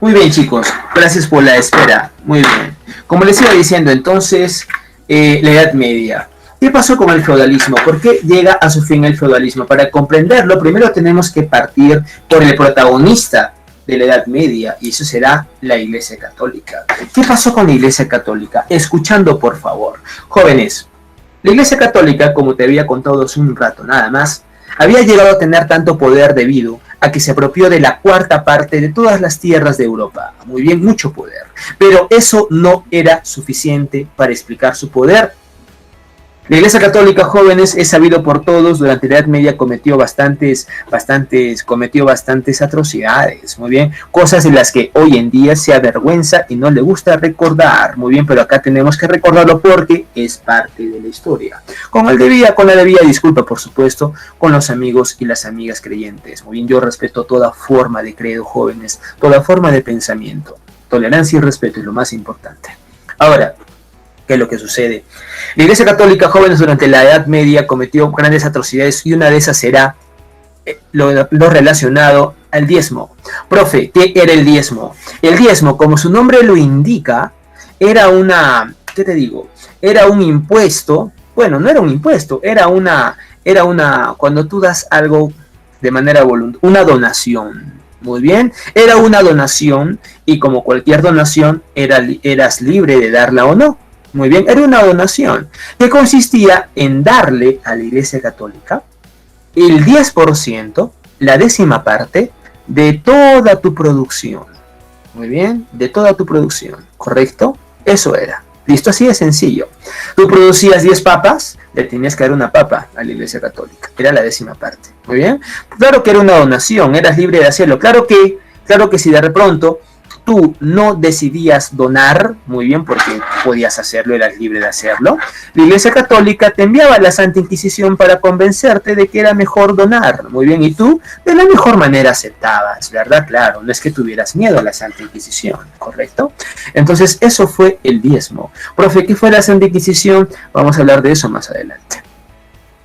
Muy bien, chicos, gracias por la espera. Muy bien. Como les iba diciendo, entonces, la Edad Media. ¿Qué pasó con el feudalismo? ¿Por qué llega a su fin el feudalismo? Para comprenderlo, primero tenemos que partir por el protagonista de la Edad Media, y eso será la Iglesia Católica. ¿Qué pasó con la Iglesia Católica? Escuchando, por favor. Jóvenes, la Iglesia Católica, como te había contado hace un rato nada más, había llegado a tener tanto poder debido a que se apropió de la cuarta parte de todas las tierras de Europa. Muy bien, mucho poder. Pero eso no era suficiente para explicar su poder. La Iglesia Católica, jóvenes, es sabido por todos, durante la Edad Media cometió bastantes atrocidades, muy bien, cosas de las que hoy en día se avergüenza y no le gusta recordar, muy bien, pero acá tenemos que recordarlo porque es parte de la historia. Con la debida disculpa, por supuesto, con los amigos y las amigas creyentes. Muy bien, yo respeto toda forma de credo, jóvenes, toda forma de pensamiento. Tolerancia y respeto es lo más importante. Ahora, ¿qué es lo que sucede? La Iglesia Católica, jóvenes, durante la Edad Media cometió grandes atrocidades y una de esas será lo relacionado al diezmo. Profe, ¿qué era el diezmo? El diezmo, como su nombre lo indica, era era un impuesto. Bueno, no era un impuesto, era una, cuando tú das algo de manera voluntaria, una donación. Muy bien, era una donación y como cualquier donación eras libre de darla o no. Muy bien, era una donación que consistía en darle a la Iglesia Católica el 10%, la décima parte de toda tu producción. Muy bien, de toda tu producción, ¿correcto? Eso era. Listo, así de sencillo. Tú producías 10 papas, le tenías que dar una papa a la Iglesia Católica. Era la décima parte. Muy bien. Claro que era una donación, eras libre de hacerlo. Claro que si de pronto tú no decidías donar, muy bien, porque podías hacerlo, eras libre de hacerlo, la Iglesia Católica te enviaba a la Santa Inquisición para convencerte de que era mejor donar, muy bien, y tú de la mejor manera aceptabas, ¿verdad? Claro, no es que tuvieras miedo a la Santa Inquisición, ¿correcto? Entonces, eso fue el diezmo. Profe, ¿qué fue la Santa Inquisición? Vamos a hablar de eso más adelante.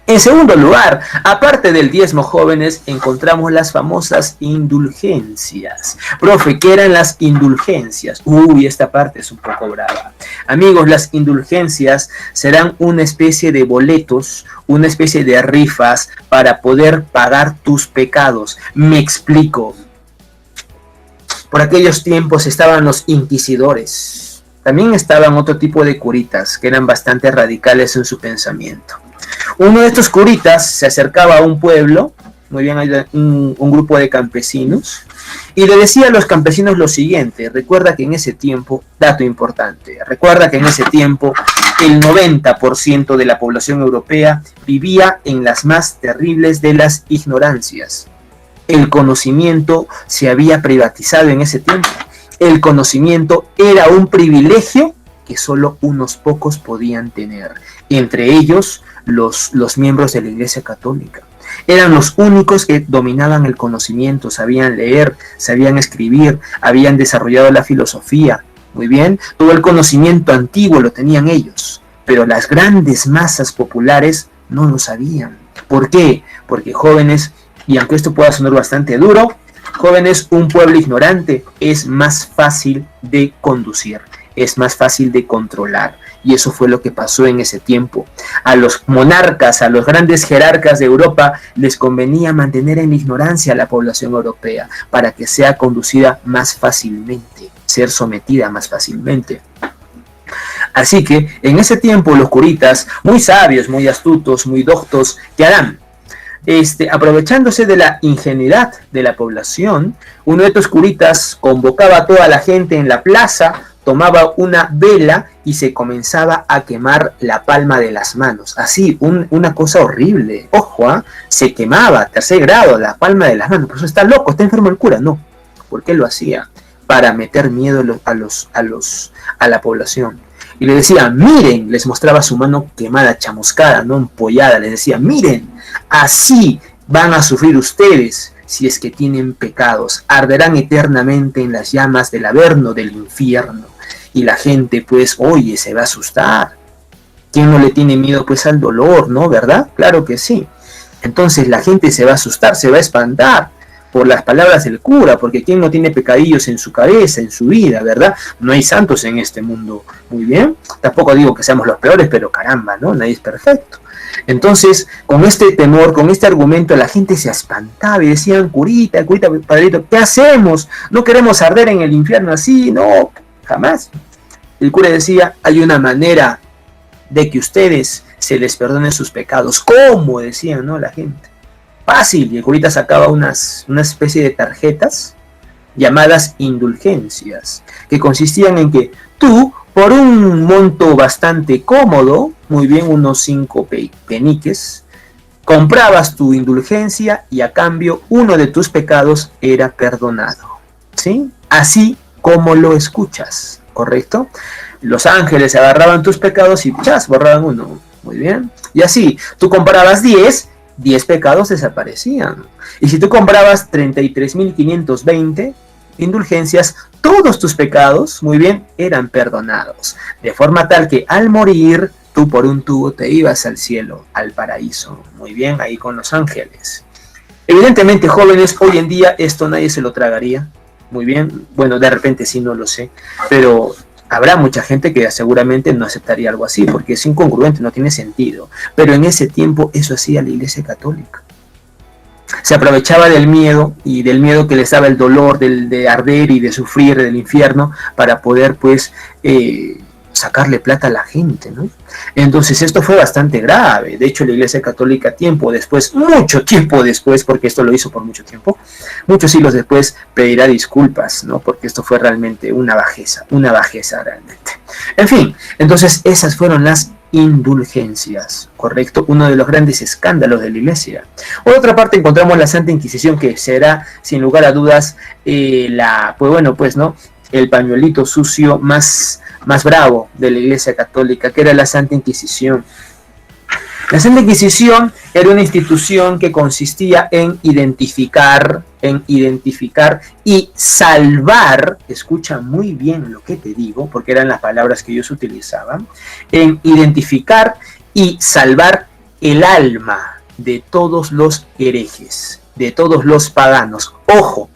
En segundo lugar, aparte del diezmo, jóvenes, encontramos las famosas indulgencias. Profe, ¿qué eran las indulgencias? Uy, esta parte es un poco brava. Amigos, las indulgencias serán una especie de boletos, una especie de rifas para poder pagar tus pecados. Me explico. Por aquellos tiempos estaban los inquisidores. También estaban otro tipo de curitas que eran bastante radicales en su pensamiento. Uno de estos curitas se acercaba a un pueblo, muy bien, hay un grupo de campesinos, y le decía a los campesinos lo siguiente: recuerda que en ese tiempo, dato importante, recuerda que en ese tiempo el 90% de la población europea vivía en las más terribles de las ignorancias. El conocimiento se había privatizado en ese tiempo. El conocimiento era un privilegio que solo unos pocos podían tener, entre ellos los miembros de la Iglesia Católica. Eran los únicos que dominaban el conocimiento, sabían leer, sabían escribir, habían desarrollado la filosofía. Muy bien, todo el conocimiento antiguo lo tenían ellos, pero las grandes masas populares no lo sabían. ¿Por qué? Porque jóvenes, y aunque esto pueda sonar bastante duro, jóvenes, un pueblo ignorante es más fácil de conducir, es más fácil de controlar. Y eso fue lo que pasó en ese tiempo. A los monarcas, a los grandes jerarcas de Europa, les convenía mantener en ignorancia a la población europea para que sea conducida más fácilmente, ser sometida más fácilmente. Así que en ese tiempo los curitas, muy sabios, muy astutos, muy doctos, ¿qué harán? Aprovechándose de la ingenuidad de la población, uno de estos curitas convocaba a toda la gente en la plaza, tomaba una vela y se comenzaba a quemar la palma de las manos. Así, una cosa horrible. Ojo, se quemaba, 3er grado, la palma de las manos. Por eso está loco, está enfermo el cura. No. ¿Por qué lo hacía? Para meter miedo a la población. Y le decía, miren, les mostraba su mano quemada, chamuscada, no empollada. Les decía, miren, así van a sufrir ustedes si es que tienen pecados. Arderán eternamente en las llamas del averno del infierno. Y la gente, pues, oye, se va a asustar. ¿Quién no le tiene miedo, pues, al dolor, no? ¿Verdad? Claro que sí. Entonces la gente se va a asustar, se va a espantar por las palabras del cura, porque ¿quién no tiene pecadillos en su cabeza, en su vida, verdad? No hay santos en este mundo. Muy bien. Tampoco digo que seamos los peores, pero caramba, ¿no? Nadie es perfecto. Entonces, con este temor, con este argumento, la gente se espantaba y decían, curita, padrito, ¿qué hacemos? No queremos arder en el infierno así, no, jamás. El cura decía, hay una manera de que ustedes se les perdonen sus pecados. ¿Cómo? Decían, ¿no? La gente. Fácil. Y el curita sacaba una especie de tarjetas llamadas indulgencias, que consistían en que tú, por un monto bastante cómodo, muy bien, unos 5 peniques, comprabas tu indulgencia y a cambio uno de tus pecados era perdonado. ¿Sí? Así como lo escuchas, ¿correcto? Los ángeles agarraban tus pecados y ¡chas!, borraban uno. Muy bien. Y así, tú comprabas 10 pecados desaparecían. Y si tú comprabas 33.520 indulgencias, todos tus pecados, muy bien, eran perdonados. De forma tal que al morir, tú por un tubo te ibas al cielo, al paraíso. Muy bien, ahí con los ángeles. Evidentemente, jóvenes, hoy en día esto nadie se lo tragaría. Muy bien, bueno, de repente sí, no lo sé, pero habrá mucha gente que seguramente no aceptaría algo así, porque es incongruente, no tiene sentido. Pero en ese tiempo eso hacía la Iglesia Católica. Se aprovechaba del miedo, y del miedo que les daba el dolor de arder y de sufrir del infierno, para poder, pues, sacarle plata a la gente, ¿no? Entonces esto fue bastante grave. De hecho, la Iglesia Católica tiempo después, mucho tiempo después, porque esto lo hizo por mucho tiempo, muchos siglos después, pedirá disculpas, ¿no? Porque esto fue realmente una bajeza realmente. En fin, entonces esas fueron las indulgencias, ¿correcto? Uno de los grandes escándalos de la Iglesia. Por otra parte, encontramos la Santa Inquisición, que será, sin lugar a dudas, el pañuelito sucio más bravo de la Iglesia Católica, que era la Santa Inquisición. La Santa Inquisición era una institución que consistía en identificar y salvar, escucha muy bien lo que te digo, porque eran las palabras que ellos utilizaban, en identificar y salvar el alma de todos los herejes, de todos los paganos. Ojo,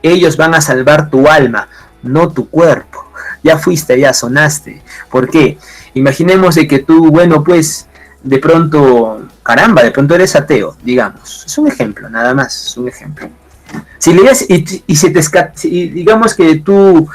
ellos van a salvar tu alma, no tu cuerpo. Ya fuiste, ya sonaste. ¿Por qué? Imaginemos de que tú, de pronto, de pronto eres ateo, digamos. Es un ejemplo, nada más, es un ejemplo. Si le ves digamos que tú,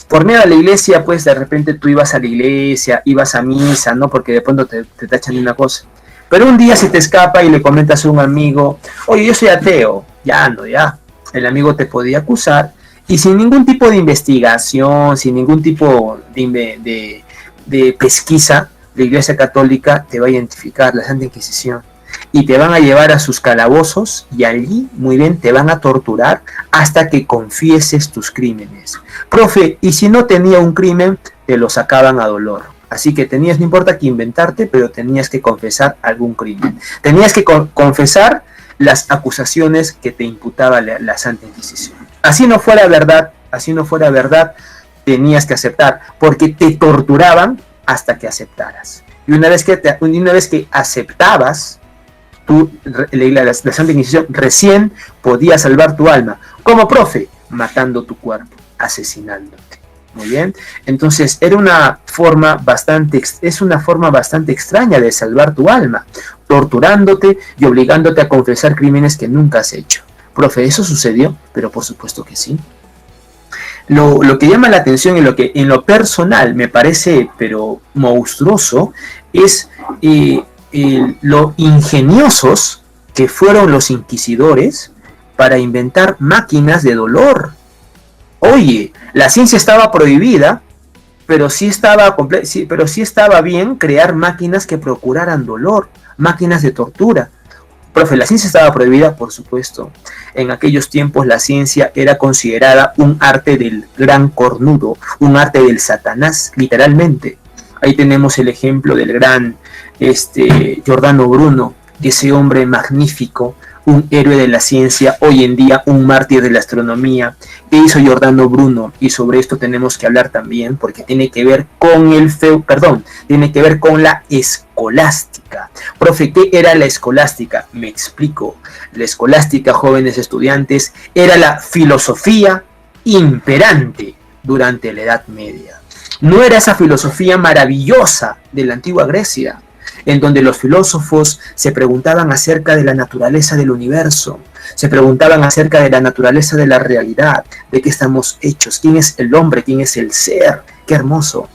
por miedo a la iglesia, pues de repente tú ibas a la iglesia, ibas a misa, ¿no? Porque de pronto te tachan de una cosa. Pero un día se te escapa y le comentas a un amigo, oye, yo soy ateo. Ya. El amigo te podía acusar. Y sin ningún tipo de investigación, sin ningún tipo de de pesquisa, la Iglesia Católica te va a identificar, la Santa Inquisición, y te van a llevar a sus calabozos y allí, muy bien, te van a torturar hasta que confieses tus crímenes. Profe, y si no tenía un crimen, te lo sacaban a dolor. Así que tenías, no importa que inventarte, pero tenías que confesar algún crimen. Tenías que confesar las acusaciones que te imputaba la Santa Inquisición. Así no fuera verdad, tenías que aceptar, porque te torturaban hasta que aceptaras. Y una vez que aceptabas, la Santa Inquisición recién podía salvar tu alma. ¿Cómo, profe? Matando tu cuerpo, asesinándote. Muy bien. Entonces, es una forma bastante extraña de salvar tu alma, torturándote y obligándote a confesar crímenes que nunca has hecho. Profe, ¿eso sucedió? Pero por supuesto que sí. Lo que llama la atención y lo que en lo personal me parece pero monstruoso es lo ingeniosos que fueron los inquisidores para inventar máquinas de dolor. Oye, la ciencia estaba prohibida, pero sí estaba bien crear máquinas que procuraran dolor, máquinas de tortura. Profe, la ciencia estaba prohibida, por supuesto. En aquellos tiempos la ciencia era considerada un arte del gran cornudo, un arte del Satanás, literalmente. Ahí tenemos el ejemplo del gran Giordano Bruno, ese hombre magnífico, un héroe de la ciencia, hoy en día un mártir de la astronomía. ¿Qué hizo Giordano Bruno? Y sobre esto tenemos que hablar también, porque tiene que ver con tiene que ver con la escolástica. Profe, ¿qué era la escolástica? Me explico. La escolástica, jóvenes estudiantes, era la filosofía imperante durante la Edad Media. No era esa filosofía maravillosa de la antigua Grecia, en donde los filósofos se preguntaban acerca de la naturaleza del universo, se preguntaban acerca de la naturaleza de la realidad, de qué estamos hechos, quién es el hombre, quién es el ser. ¡Qué hermoso!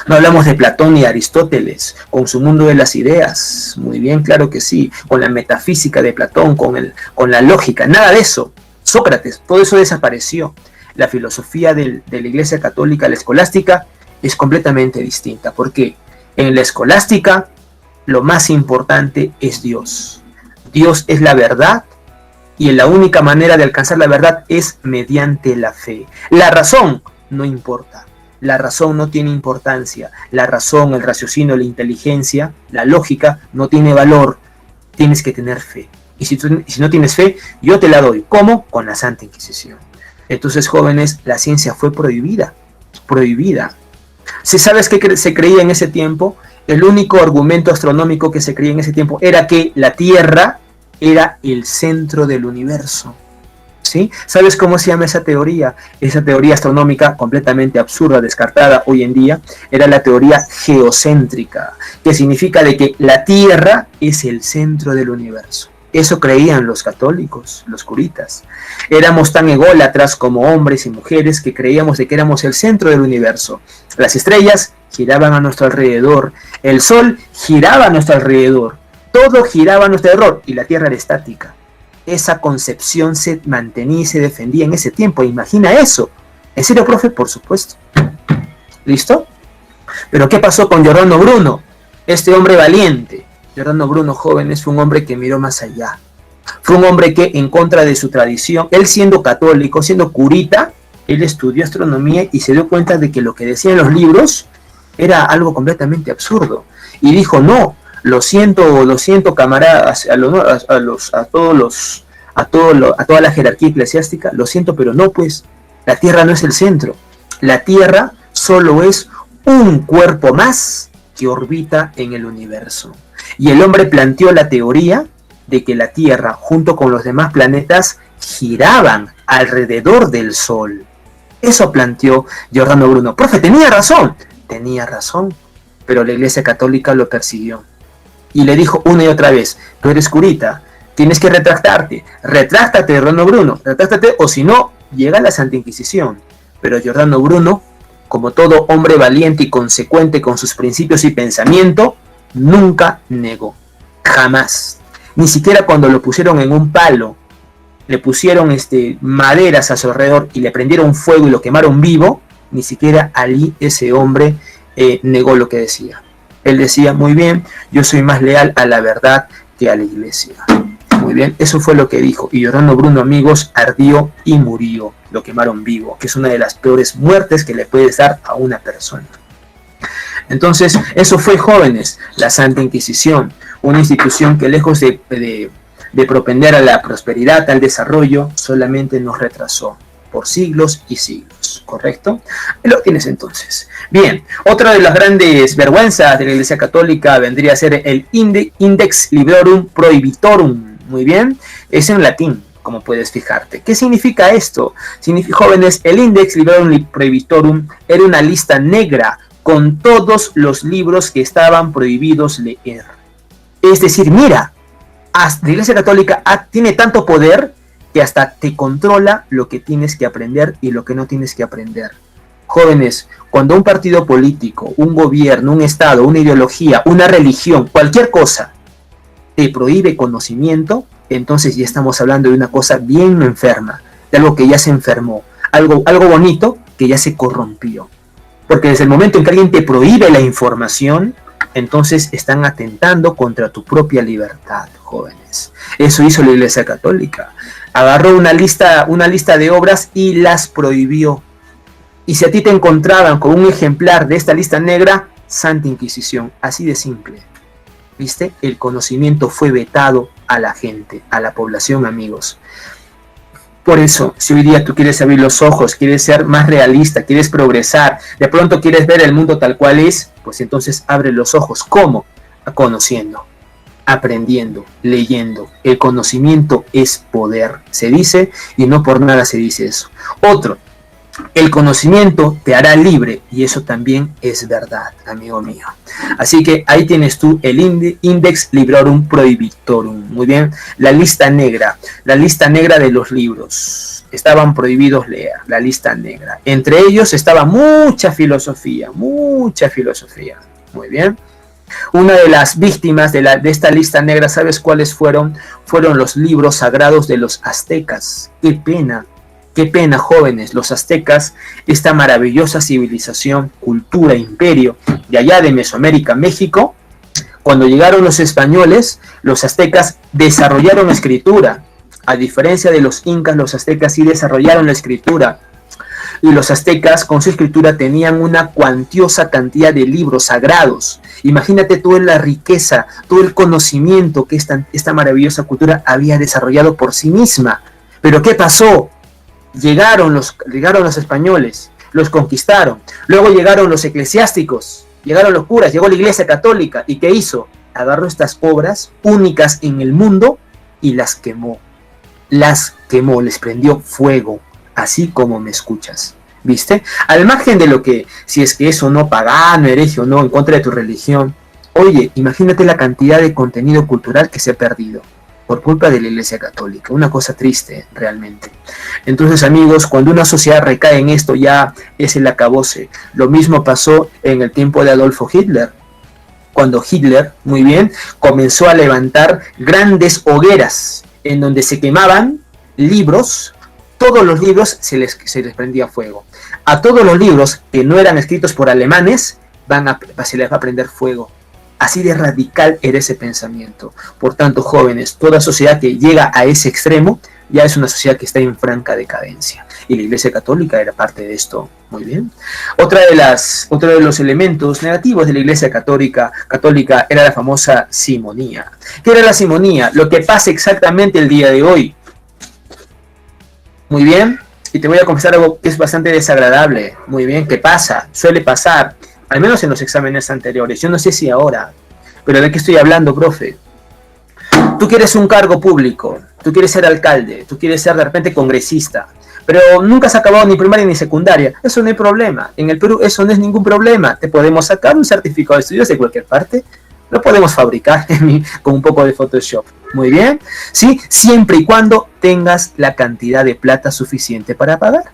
No hablamos de Platón y Aristóteles, con su mundo de las ideas, muy bien, claro que sí, con la metafísica de Platón, con la lógica, nada de eso. Sócrates, todo eso desapareció. La filosofía de la Iglesia Católica, la escolástica, es completamente distinta. ¿Por qué? En la escolástica, lo más importante es Dios. Dios es la verdad y la única manera de alcanzar la verdad es mediante la fe. La razón no importa. La razón no tiene importancia. La razón, el raciocinio, la inteligencia, la lógica no tiene valor. Tienes que tener fe. Y si no tienes fe, yo te la doy. ¿Cómo? Con la Santa Inquisición. Entonces, jóvenes, la ciencia fue prohibida. Prohibida. Si sabes qué se creía en ese tiempo, el único argumento astronómico que se creía en ese tiempo era que la Tierra era el centro del universo. ¿Sí? ¿Sabes cómo se llama esa teoría? Esa teoría astronómica completamente absurda, descartada hoy en día, era la teoría geocéntrica, que significa de que la Tierra es el centro del universo. Eso creían los católicos, los curitas. Éramos tan ególatras como hombres y mujeres que creíamos de que éramos el centro del universo. Las estrellas giraban a nuestro alrededor, el sol giraba a nuestro alrededor, todo giraba a nuestro alrededor y la Tierra era estática. Esa concepción se mantenía y se defendía en ese tiempo. Imagina eso. ¿En serio, profe? Por supuesto. ¿Listo? Pero ¿qué pasó con Giordano Bruno? Este hombre valiente. Giordano Bruno, jóvenes, fue un hombre que miró más allá. Fue un hombre que, en contra de su tradición, él siendo católico, siendo curita, él estudió astronomía y se dio cuenta de que lo que decían los libros era algo completamente absurdo. Y dijo, no, lo siento, camaradas, a toda la jerarquía eclesiástica, lo siento, pero no, pues, la Tierra no es el centro. La Tierra solo es un cuerpo más que orbita en el universo. Y el hombre planteó la teoría de que la Tierra, junto con los demás planetas, giraban alrededor del Sol. Eso planteó Giordano Bruno. Profe, tenía razón, pero la Iglesia Católica lo persiguió. Y le dijo una y otra vez, tú eres curita, tienes que retractarte, retráctate, Giordano Bruno, retráctate, o si no, llega la Santa Inquisición. Pero Giordano Bruno, como todo hombre valiente y consecuente con sus principios y pensamiento, nunca negó, jamás. Ni siquiera cuando lo pusieron en un palo, le pusieron maderas a su alrededor y le prendieron fuego y lo quemaron vivo, ni siquiera allí ese hombre negó lo que decía. Él decía, muy bien, yo soy más leal a la verdad que a la iglesia. Muy bien, eso fue lo que dijo. Y Giordano Bruno, amigos, ardió y murió. Lo quemaron vivo, que es una de las peores muertes que le puedes dar a una persona. Entonces, eso fue, jóvenes, la Santa Inquisición, una institución que lejos de propender a la prosperidad, al desarrollo, solamente nos retrasó por siglos y siglos, ¿correcto? Lo tienes entonces. Bien, otra de las grandes vergüenzas de la Iglesia Católica vendría a ser el Index Librorum Prohibitorum. Muy bien, es en latín, como puedes fijarte. ¿Qué significa esto? Significa, jóvenes, el Index Librorum Prohibitorum era una lista negra con todos los libros que estaban prohibidos leer. Es decir, mira, la Iglesia Católica tiene tanto poder que hasta te controla lo que tienes que aprender y lo que no tienes que aprender. Jóvenes, cuando un partido político, un gobierno, un estado, una ideología, una religión, cualquier cosa, te prohíbe conocimiento, entonces ya estamos hablando de una cosa bien enferma, de algo que ya se enfermó, algo bonito que ya se corrompió. Porque desde el momento en que alguien te prohíbe la información, entonces están atentando contra tu propia libertad, jóvenes. Eso hizo la Iglesia Católica. Agarró una lista de obras y las prohibió. Y si a ti te encontraban con un ejemplar de esta lista negra, Santa Inquisición, así de simple. ¿Viste? El conocimiento fue vetado a la gente, a la población, amigos. Por eso, si hoy día tú quieres abrir los ojos, quieres ser más realista, quieres progresar, de pronto quieres ver el mundo tal cual es, pues entonces abre los ojos. ¿Cómo? Conociendo, aprendiendo, leyendo. El conocimiento es poder, se dice, y no por nada se dice eso. Otro, el conocimiento te hará libre, y eso también es verdad, amigo mío. Así que ahí tienes tú el Index Librorum Prohibitorum. Muy bien, la lista negra de los libros. Estaban prohibidos leer, la lista negra. Entre ellos estaba mucha filosofía. Muy bien. Una de las víctimas de esta lista negra, ¿sabes cuáles fueron? Fueron los libros sagrados de los aztecas. Qué pena, jóvenes, los aztecas, esta maravillosa civilización, cultura, imperio, de allá de Mesoamérica, México. Cuando llegaron los españoles, los aztecas desarrollaron la escritura. A diferencia de los incas, los aztecas sí desarrollaron la escritura. Y los aztecas con su escritura tenían una cuantiosa cantidad de libros sagrados. Imagínate toda la riqueza, todo el conocimiento que esta maravillosa cultura había desarrollado por sí misma. Pero ¿qué pasó? Llegaron los españoles, los conquistaron, luego llegaron los eclesiásticos, llegaron los curas, llegó la Iglesia Católica, ¿y qué hizo? Agarró estas obras únicas en el mundo y las quemó, les prendió fuego, así como me escuchas, ¿viste? Al margen de lo que, si es que es o no pagano, hereje o no, en contra de tu religión, oye, imagínate la cantidad de contenido cultural que se ha perdido por culpa de la Iglesia Católica. Una cosa triste, realmente. Entonces, amigos, cuando una sociedad recae en esto, ya es el acabose. Lo mismo pasó en el tiempo de Adolfo Hitler. Cuando Hitler, muy bien, comenzó a levantar grandes hogueras en donde se quemaban libros, todos los libros se les prendía fuego. A todos los libros que no eran escritos por alemanes, se les va a prender fuego. Así de radical era ese pensamiento. Por tanto, jóvenes, toda sociedad que llega a ese extremo ya es una sociedad que está en franca decadencia. Y la Iglesia Católica era parte de esto. Muy bien. Otro de los elementos negativos de la Iglesia Católica era la famosa simonía. ¿Qué era la simonía? Lo que pasa exactamente el día de hoy. Muy bien. Y te voy a confesar algo que es bastante desagradable. Muy bien. ¿Qué pasa? Suele pasar. Al menos en los exámenes anteriores. Yo no sé si ahora. Pero ¿de qué estoy hablando, profe? Tú quieres un cargo público. Tú quieres ser alcalde. Tú quieres ser de repente congresista. Pero nunca has acabado ni primaria ni secundaria. Eso no hay problema. En el Perú eso no es ningún problema. Te podemos sacar un certificado de estudios de cualquier parte. Lo podemos fabricar con un poco de Photoshop. Muy bien. ¿Sí? Siempre y cuando tengas la cantidad de plata suficiente para pagar.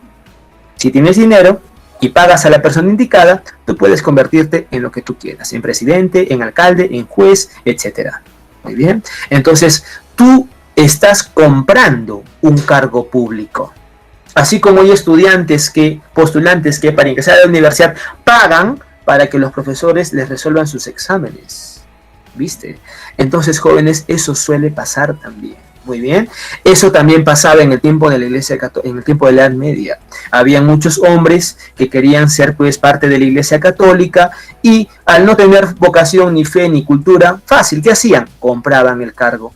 Si tienes dinero y pagas a la persona indicada, tú puedes convertirte en lo que tú quieras, en presidente, en alcalde, en juez, etcétera. Muy bien. Entonces, tú estás comprando un cargo público. Así como hay postulantes que para ingresar a la universidad pagan para que los profesores les resuelvan sus exámenes. ¿Viste? Entonces, jóvenes, eso suele pasar también. Muy bien. Eso también pasaba en el tiempo de la Iglesia Católica, en el tiempo de la Edad Media. Había muchos hombres que querían ser pues parte de la Iglesia Católica y al no tener vocación, ni fe, ni cultura, fácil, ¿qué hacían? Compraban el cargo.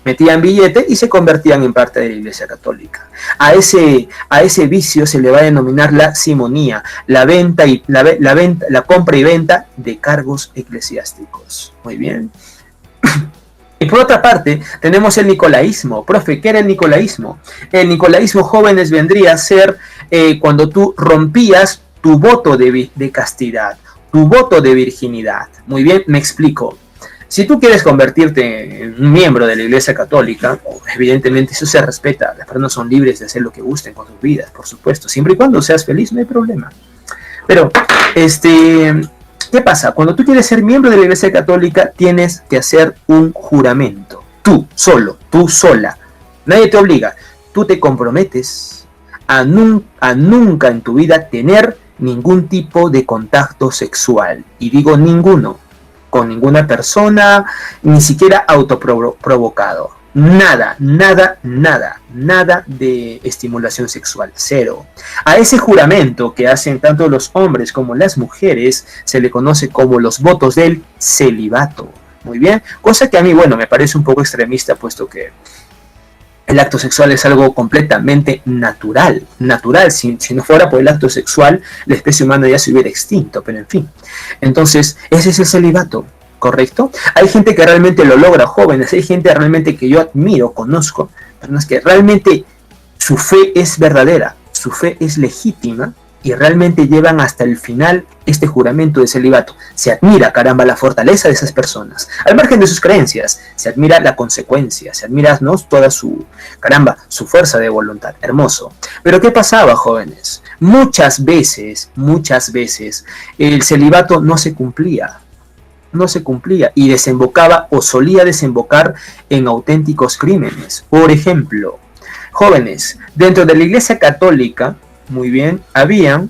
Metían billete y se convertían en parte de la Iglesia Católica. A ese vicio se le va a denominar la simonía, la compra y venta de cargos eclesiásticos. Muy bien. Y por otra parte, tenemos el nicolaísmo. Profe, ¿qué era el nicolaísmo? El nicolaísmo, jóvenes, vendría a ser cuando tú rompías tu voto de castidad, tu voto de virginidad. Muy bien, me explico. Si tú quieres convertirte en un miembro de la Iglesia Católica, evidentemente eso se respeta. Las personas son libres de hacer lo que gusten con sus vidas, por supuesto. Siempre y cuando seas feliz, no hay problema. Pero, ¿qué pasa? Cuando tú quieres ser miembro de la Iglesia Católica, tienes que hacer un juramento. Tú, solo, tú sola. Nadie te obliga. Tú te comprometes a nunca en tu vida tener ningún tipo de contacto sexual. Y digo ninguno. Con ninguna persona, ni siquiera autoprovocado. Nada de estimulación sexual, cero. A ese juramento que hacen tanto los hombres como las mujeres se le conoce como los votos del celibato. Muy bien, cosa que a mí, bueno, me parece un poco extremista, puesto que el acto sexual es algo completamente natural. Si no fuera por el acto sexual, la especie humana ya se hubiera extinto, pero en fin. Entonces, ese es el celibato. ¿Correcto? Hay gente que realmente lo logra, jóvenes, hay gente realmente que yo admiro, conozco, personas que realmente su fe es verdadera, su fe es legítima y realmente llevan hasta el final este juramento de celibato. Se admira, caramba, la fortaleza de esas personas, al margen de sus creencias, se admira la consecuencia, se admira, ¿no?, toda su fuerza de voluntad, hermoso. Pero ¿qué pasaba, jóvenes? Muchas veces, el celibato no se cumplía y desembocaba o solía desembocar en auténticos crímenes. Por ejemplo, jóvenes, dentro de la Iglesia Católica, muy bien, había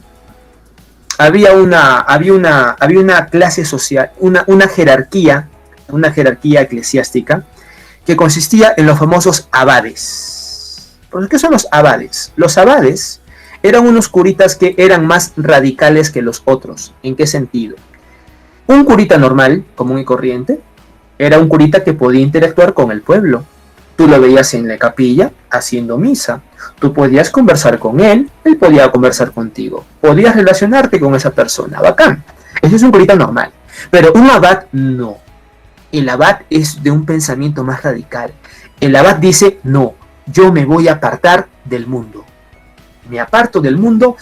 una clase social, una jerarquía eclesiástica que consistía en los famosos abades. ¿Por qué son los abades? Los abades eran unos curitas que eran más radicales que los otros. ¿En qué sentido? Un curita normal, común y corriente, era un curita que podía interactuar con el pueblo. Tú lo veías en la capilla haciendo misa. Tú podías conversar con él podía conversar contigo. Podías relacionarte con esa persona. Bacán. Ese es un curita normal. Pero un abad no. El abad es de un pensamiento más radical. El abad dice, no, yo me voy a apartar del mundo. Me aparto del mundo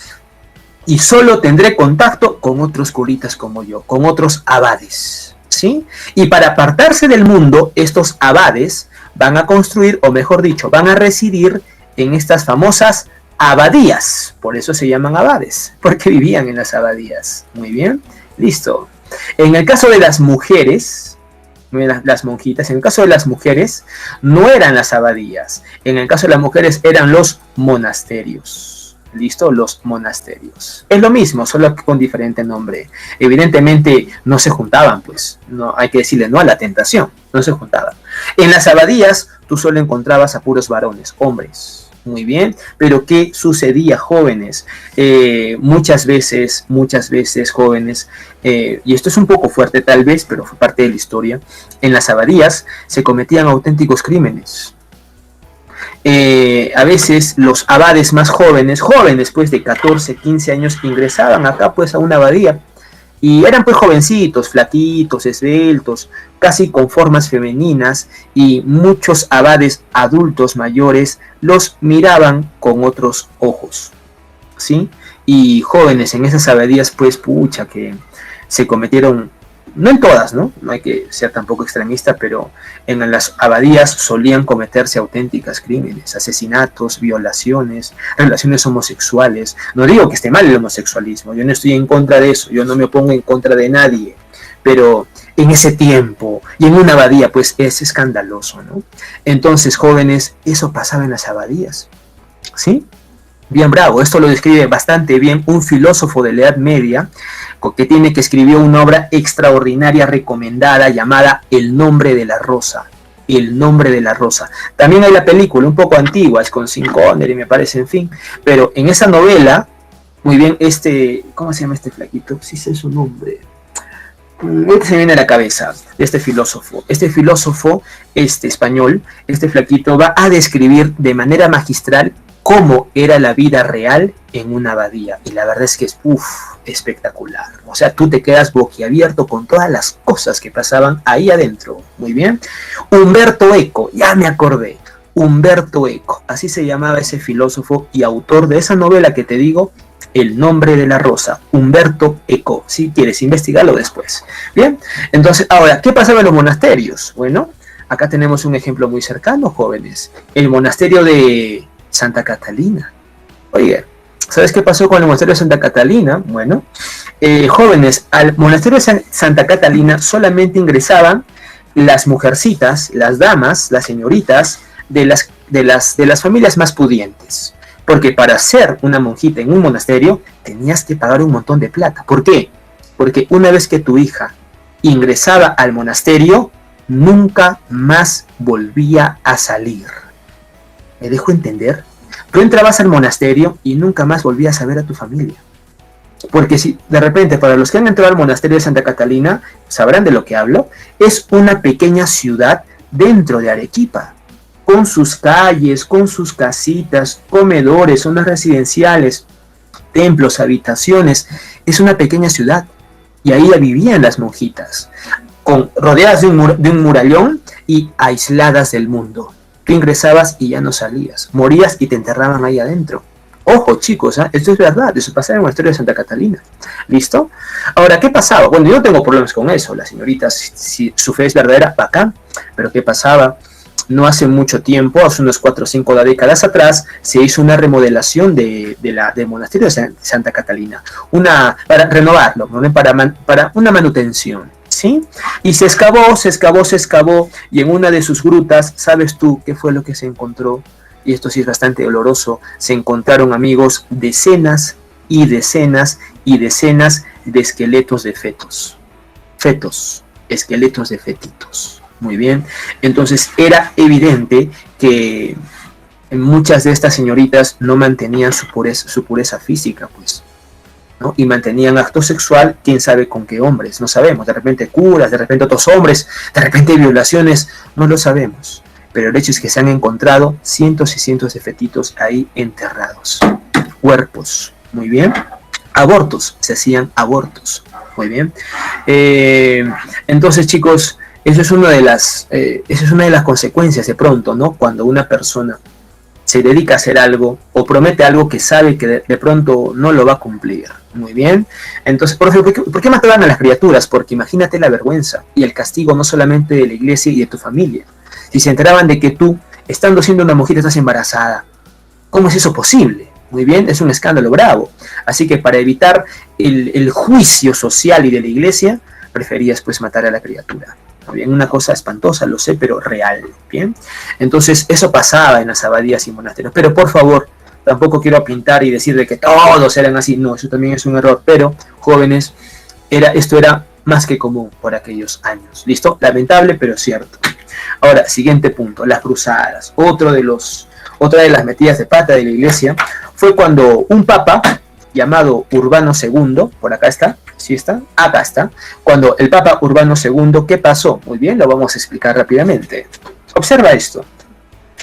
y solo tendré contacto con otros curitas como yo, con otros abades, ¿sí? Y para apartarse del mundo, estos abades van a construir, o mejor dicho, van a residir en estas famosas abadías. Por eso se llaman abades, porque vivían en las abadías. Muy bien, listo. En el caso de las mujeres, las monjitas, en el caso de las mujeres, no eran las abadías. En el caso de las mujeres eran los monasterios. ¿Listo? Los monasterios. Es lo mismo, solo con diferente nombre. Evidentemente no se juntaban, pues. No, hay que decirle no a la tentación. No se juntaban. En las abadías tú solo encontrabas a puros varones, hombres. Muy bien. Pero ¿qué sucedía, jóvenes? Muchas veces, jóvenes, y esto es un poco fuerte tal vez, pero fue parte de la historia. En las abadías se cometían auténticos crímenes. A veces los abades más jóvenes pues de 14, 15 años, ingresaban acá pues a una abadía y eran pues jovencitos, flaquitos, esbeltos, casi con formas femeninas, y muchos abades adultos mayores los miraban con otros ojos, ¿sí? Y jóvenes en esas abadías pues pucha que se cometieron, no en todas, ¿no? No hay que ser tampoco extremista, pero en las abadías solían cometerse auténticas crímenes, asesinatos, violaciones, relaciones homosexuales. No digo que esté mal el homosexualismo, yo no estoy en contra de eso, yo no me opongo en contra de nadie, pero en ese tiempo y en una abadía pues es escandaloso, ¿no? Entonces, jóvenes, eso pasaba en las abadías, ¿sí? Bien bravo, esto lo describe bastante bien un filósofo de la Edad Media, que escribió una obra extraordinaria recomendada llamada El nombre de la rosa. El nombre de la rosa. También hay la película, un poco antigua, es con Sean Connery, me parece, en fin. Pero en esa novela, muy bien, ¿cómo se llama este flaquito? Sí sé su nombre. Se me viene a la cabeza este filósofo español, este flaquito va a describir de manera magistral cómo era la vida real en una abadía, y la verdad es que es espectacular. O sea, tú te quedas boquiabierto con todas las cosas que pasaban ahí adentro. Muy bien. Humberto Eco, ya me acordé, Humberto Eco, así se llamaba ese filósofo y autor de esa novela que te digo, El nombre de la rosa, Humberto Eco, si quieres investigarlo después. Bien, entonces, ahora, ¿qué pasaba en los monasterios? Bueno, acá tenemos un ejemplo muy cercano, jóvenes. El monasterio de Santa Catalina. Oye, ¿sabes qué pasó con el monasterio de Santa Catalina? Bueno, jóvenes, al monasterio de Santa Catalina solamente ingresaban las mujercitas, las damas, las señoritas de las familias más pudientes. Porque para ser una monjita en un monasterio tenías que pagar un montón de plata. ¿Por qué? Porque una vez que tu hija ingresaba al monasterio, nunca más volvía a salir. ¿Me dejo entender? Tú entrabas al monasterio y nunca más volvías a ver a tu familia. Porque si de repente, para los que han entrado al monasterio de Santa Catalina, sabrán de lo que hablo, es una pequeña ciudad dentro de Arequipa, con sus calles, con sus casitas, comedores, zonas residenciales, templos, habitaciones. Es una pequeña ciudad y ahí vivían las monjitas, rodeadas de un murallón y aisladas del mundo. Tú ingresabas y ya no salías, morías y te enterraban ahí adentro. Ojo, chicos, esto es verdad, eso pasaba en la historia de Santa Catalina. ¿Listo? Ahora, ¿qué pasaba? Bueno, yo no tengo problemas con eso, las señoritas, si su fe es verdadera, bacán, pero ¿qué pasaba? No hace mucho tiempo, hace unos 4 o 5 décadas atrás, se hizo una remodelación del monasterio de Santa Catalina, para renovarlo, para una manutención, ¿sí? Y se excavó, y en una de sus grutas, ¿sabes tú qué fue lo que se encontró? Y esto sí es bastante doloroso. Se encontraron, amigos, decenas y decenas y decenas de esqueletos de fetos. Esqueletos de fetitos. Muy bien, entonces era evidente que muchas de estas señoritas no mantenían su pureza física, pues, ¿no? Y mantenían acto sexual, quién sabe con qué hombres, no sabemos, de repente curas, de repente otros hombres, de repente violaciones, no lo sabemos, pero el hecho es que se han encontrado cientos y cientos de fetitos ahí enterrados, cuerpos, muy bien, abortos, se hacían abortos, muy bien, entonces, chicos, Eso es una de las consecuencias de pronto, ¿no? Cuando una persona se dedica a hacer algo o promete algo que sabe que de pronto no lo va a cumplir. Muy bien. Entonces, ¿por qué mataban a las criaturas? Porque imagínate la vergüenza y el castigo no solamente de la iglesia y de tu familia. Si se enteraban de que tú, estando siendo una monjita, estás embarazada, ¿cómo es eso posible? Muy bien, es un escándalo bravo. Así que para evitar el juicio social y de la iglesia, preferías pues matar a la criatura. Bien, una cosa espantosa, lo sé, pero real. Bien, entonces eso pasaba en las abadías y monasterios. Pero por favor, tampoco quiero pintar y decir de que todos eran así. No, eso también es un error. Pero, jóvenes, esto era más que común por aquellos años. ¿Listo? Lamentable, pero cierto. Ahora, siguiente punto, las cruzadas. Otra de las metidas de pata de la iglesia fue cuando un papa llamado Urbano II, por acá está, ¿sí está? Acá está. Cuando el Papa Urbano II, ¿qué pasó? Muy bien, lo vamos a explicar rápidamente. Observa esto.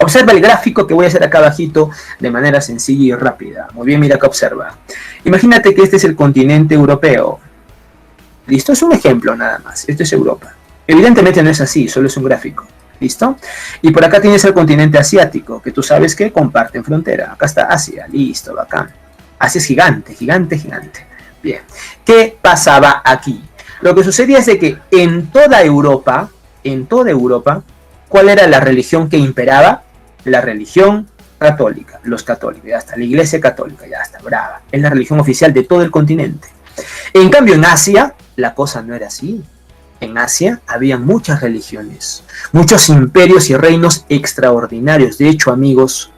Observa el gráfico que voy a hacer acá abajito de manera sencilla y rápida. Muy bien, mira acá, observa. Imagínate que este es el continente europeo. ¿Listo? Es un ejemplo nada más. Esto es Europa. Evidentemente no es así, solo es un gráfico. ¿Listo? Y por acá tienes el continente asiático, que tú sabes que comparten frontera. Acá está Asia. Listo, bacán. Asia es gigante, gigante, gigante. Bien, ¿qué pasaba aquí? Lo que sucedía es de que en toda Europa, ¿cuál era la religión que imperaba? La religión católica, los católicos, ya está, la iglesia católica, ya está, brava. Es la religión oficial de todo el continente. En cambio, en Asia, la cosa no era así. En Asia había muchas religiones, muchos imperios y reinos extraordinarios. De hecho, amigos,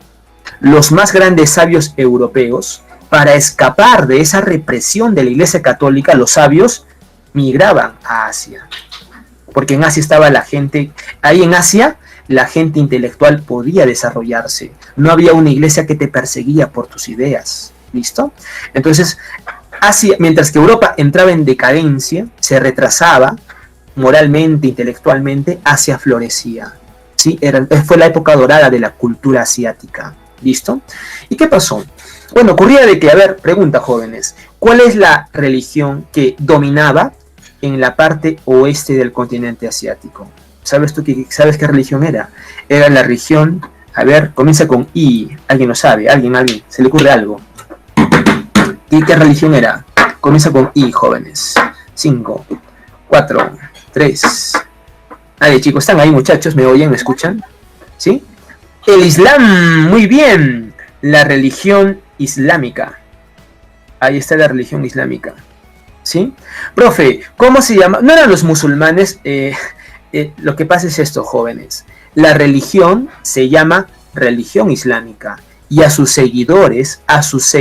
los más grandes sabios europeos para escapar de esa represión de la Iglesia Católica, los sabios migraban a Asia. Porque en Asia estaba la gente, ahí en Asia la gente intelectual podía desarrollarse. No había una iglesia que te perseguía por tus ideas. ¿Listo? Entonces, Asia, mientras que Europa entraba en decadencia, se retrasaba moralmente, intelectualmente, Asia florecía. ¿Sí? Fue la época dorada de la cultura asiática. ¿Listo? ¿Y qué pasó? Bueno, ocurría de que, a ver, pregunta jóvenes, ¿cuál es la religión que dominaba en la parte oeste del continente asiático? ¿Sabes qué religión era? Era la religión, a ver, comienza con I, alguien lo sabe, alguien, se le ocurre algo. ¿Y qué religión era? Comienza con I, jóvenes. 5, 4, 3. Vale, chicos, están ahí, muchachos, ¿me oyen, me escuchan? ¿Sí? El Islam, muy bien, la religión islámica. Ahí está la religión islámica. ¿Sí? Profe, ¿cómo se llama? No eran los musulmanes. Lo que pasa es esto, jóvenes. La religión se llama religión islámica y a sus seguidores, a sus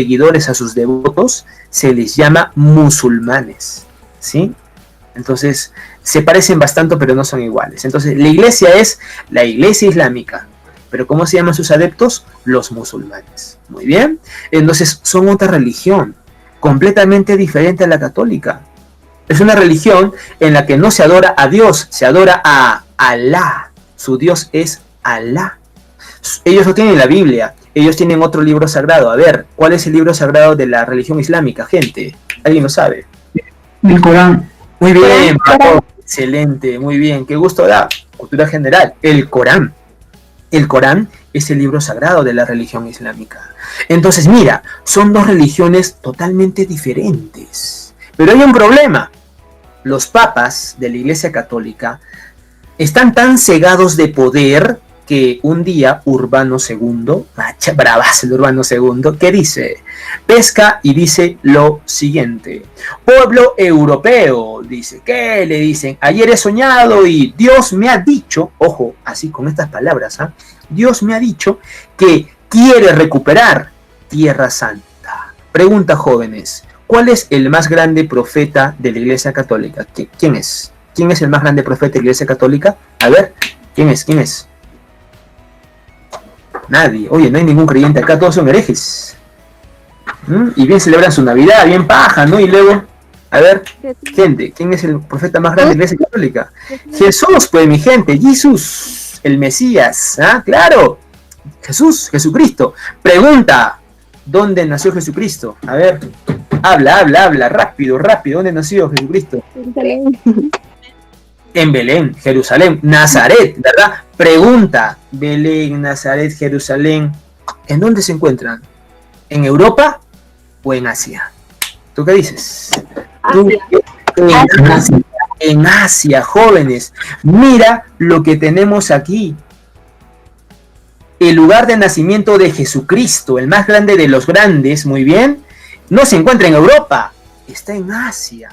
devotos, se les llama musulmanes. ¿Sí? Entonces, se parecen bastante, pero no son iguales. Entonces, la iglesia es la iglesia islámica. Pero ¿cómo se llaman sus adeptos? Los musulmanes. Muy bien. Entonces, son otra religión, completamente diferente a la católica. Es una religión en la que no se adora a Dios, se adora a Alá. Su Dios es Alá. Ellos no tienen la Biblia, ellos tienen otro libro sagrado. A ver, ¿cuál es el libro sagrado de la religión islámica, gente? ¿Alguien lo sabe? El Corán. Muy bien, Paco. Excelente, muy bien. Qué gusto da. Cultura general. El Corán. El Corán es el libro sagrado de la religión islámica. Entonces, mira, son dos religiones totalmente diferentes. Pero hay un problema. Los papas de la Iglesia Católica están tan cegados de poder que un día Urbano II, bravazo el Urbano II, ¿qué dice? Pesca y dice lo siguiente: pueblo europeo, dice, ¿qué le dicen? Ayer he soñado y Dios me ha dicho, ojo, así con estas palabras, ¿eh? Dios me ha dicho que quiere recuperar Tierra Santa. Pregunta, jóvenes, ¿cuál es el más grande profeta de la Iglesia Católica? ¿Quién es? ¿Quién es el más grande profeta de la Iglesia Católica? A ver, ¿quién es? ¿Quién es? Nadie. Oye, no hay ningún creyente acá, todos son herejes. Y bien celebran su Navidad, bien paja, ¿no? Y luego, a ver, gente, ¿quién es el profeta más grande de la Iglesia Católica? Jesús, pues, mi gente, Jesús, el Mesías, ¿ah? Claro, Jesucristo. Pregunta, ¿dónde nació Jesucristo? A ver, habla, rápido, ¿dónde nació Jesucristo? En Belén, Jerusalén, Nazaret, ¿verdad? Pregunta, Belén, Nazaret, Jerusalén, ¿en dónde se encuentran? ¿En Europa o en Asia? ¿Tú qué dices? En Asia, jóvenes. Mira lo que tenemos aquí. El lugar de nacimiento de Jesucristo, el más grande de los grandes, muy bien, no se encuentra en Europa, está en Asia.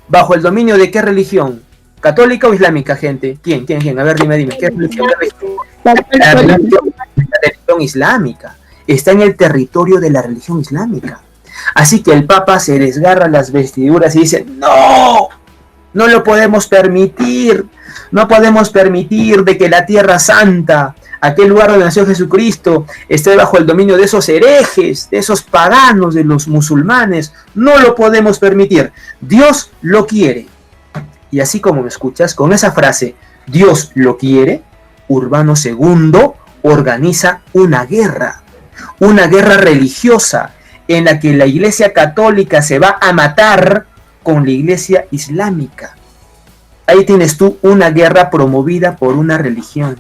¿Bajo el dominio de qué religión? ¿Católica o islámica, gente? ¿Quién? A ver, dime, ¿qué religión? La religión islámica. Está en el territorio de la religión islámica. Así que el Papa se desgarra las vestiduras y dice, ¡no! No lo podemos permitir. No podemos permitir de que la Tierra Santa, aquel lugar donde nació Jesucristo, esté bajo el dominio de esos herejes, de esos paganos, de los musulmanes. No lo podemos permitir. Dios lo quiere. Y así como me escuchas, con esa frase, Dios lo quiere, Urbano II organiza una guerra religiosa en la que la Iglesia Católica se va a matar con la Iglesia Islámica. Ahí tienes tú una guerra promovida por una religión.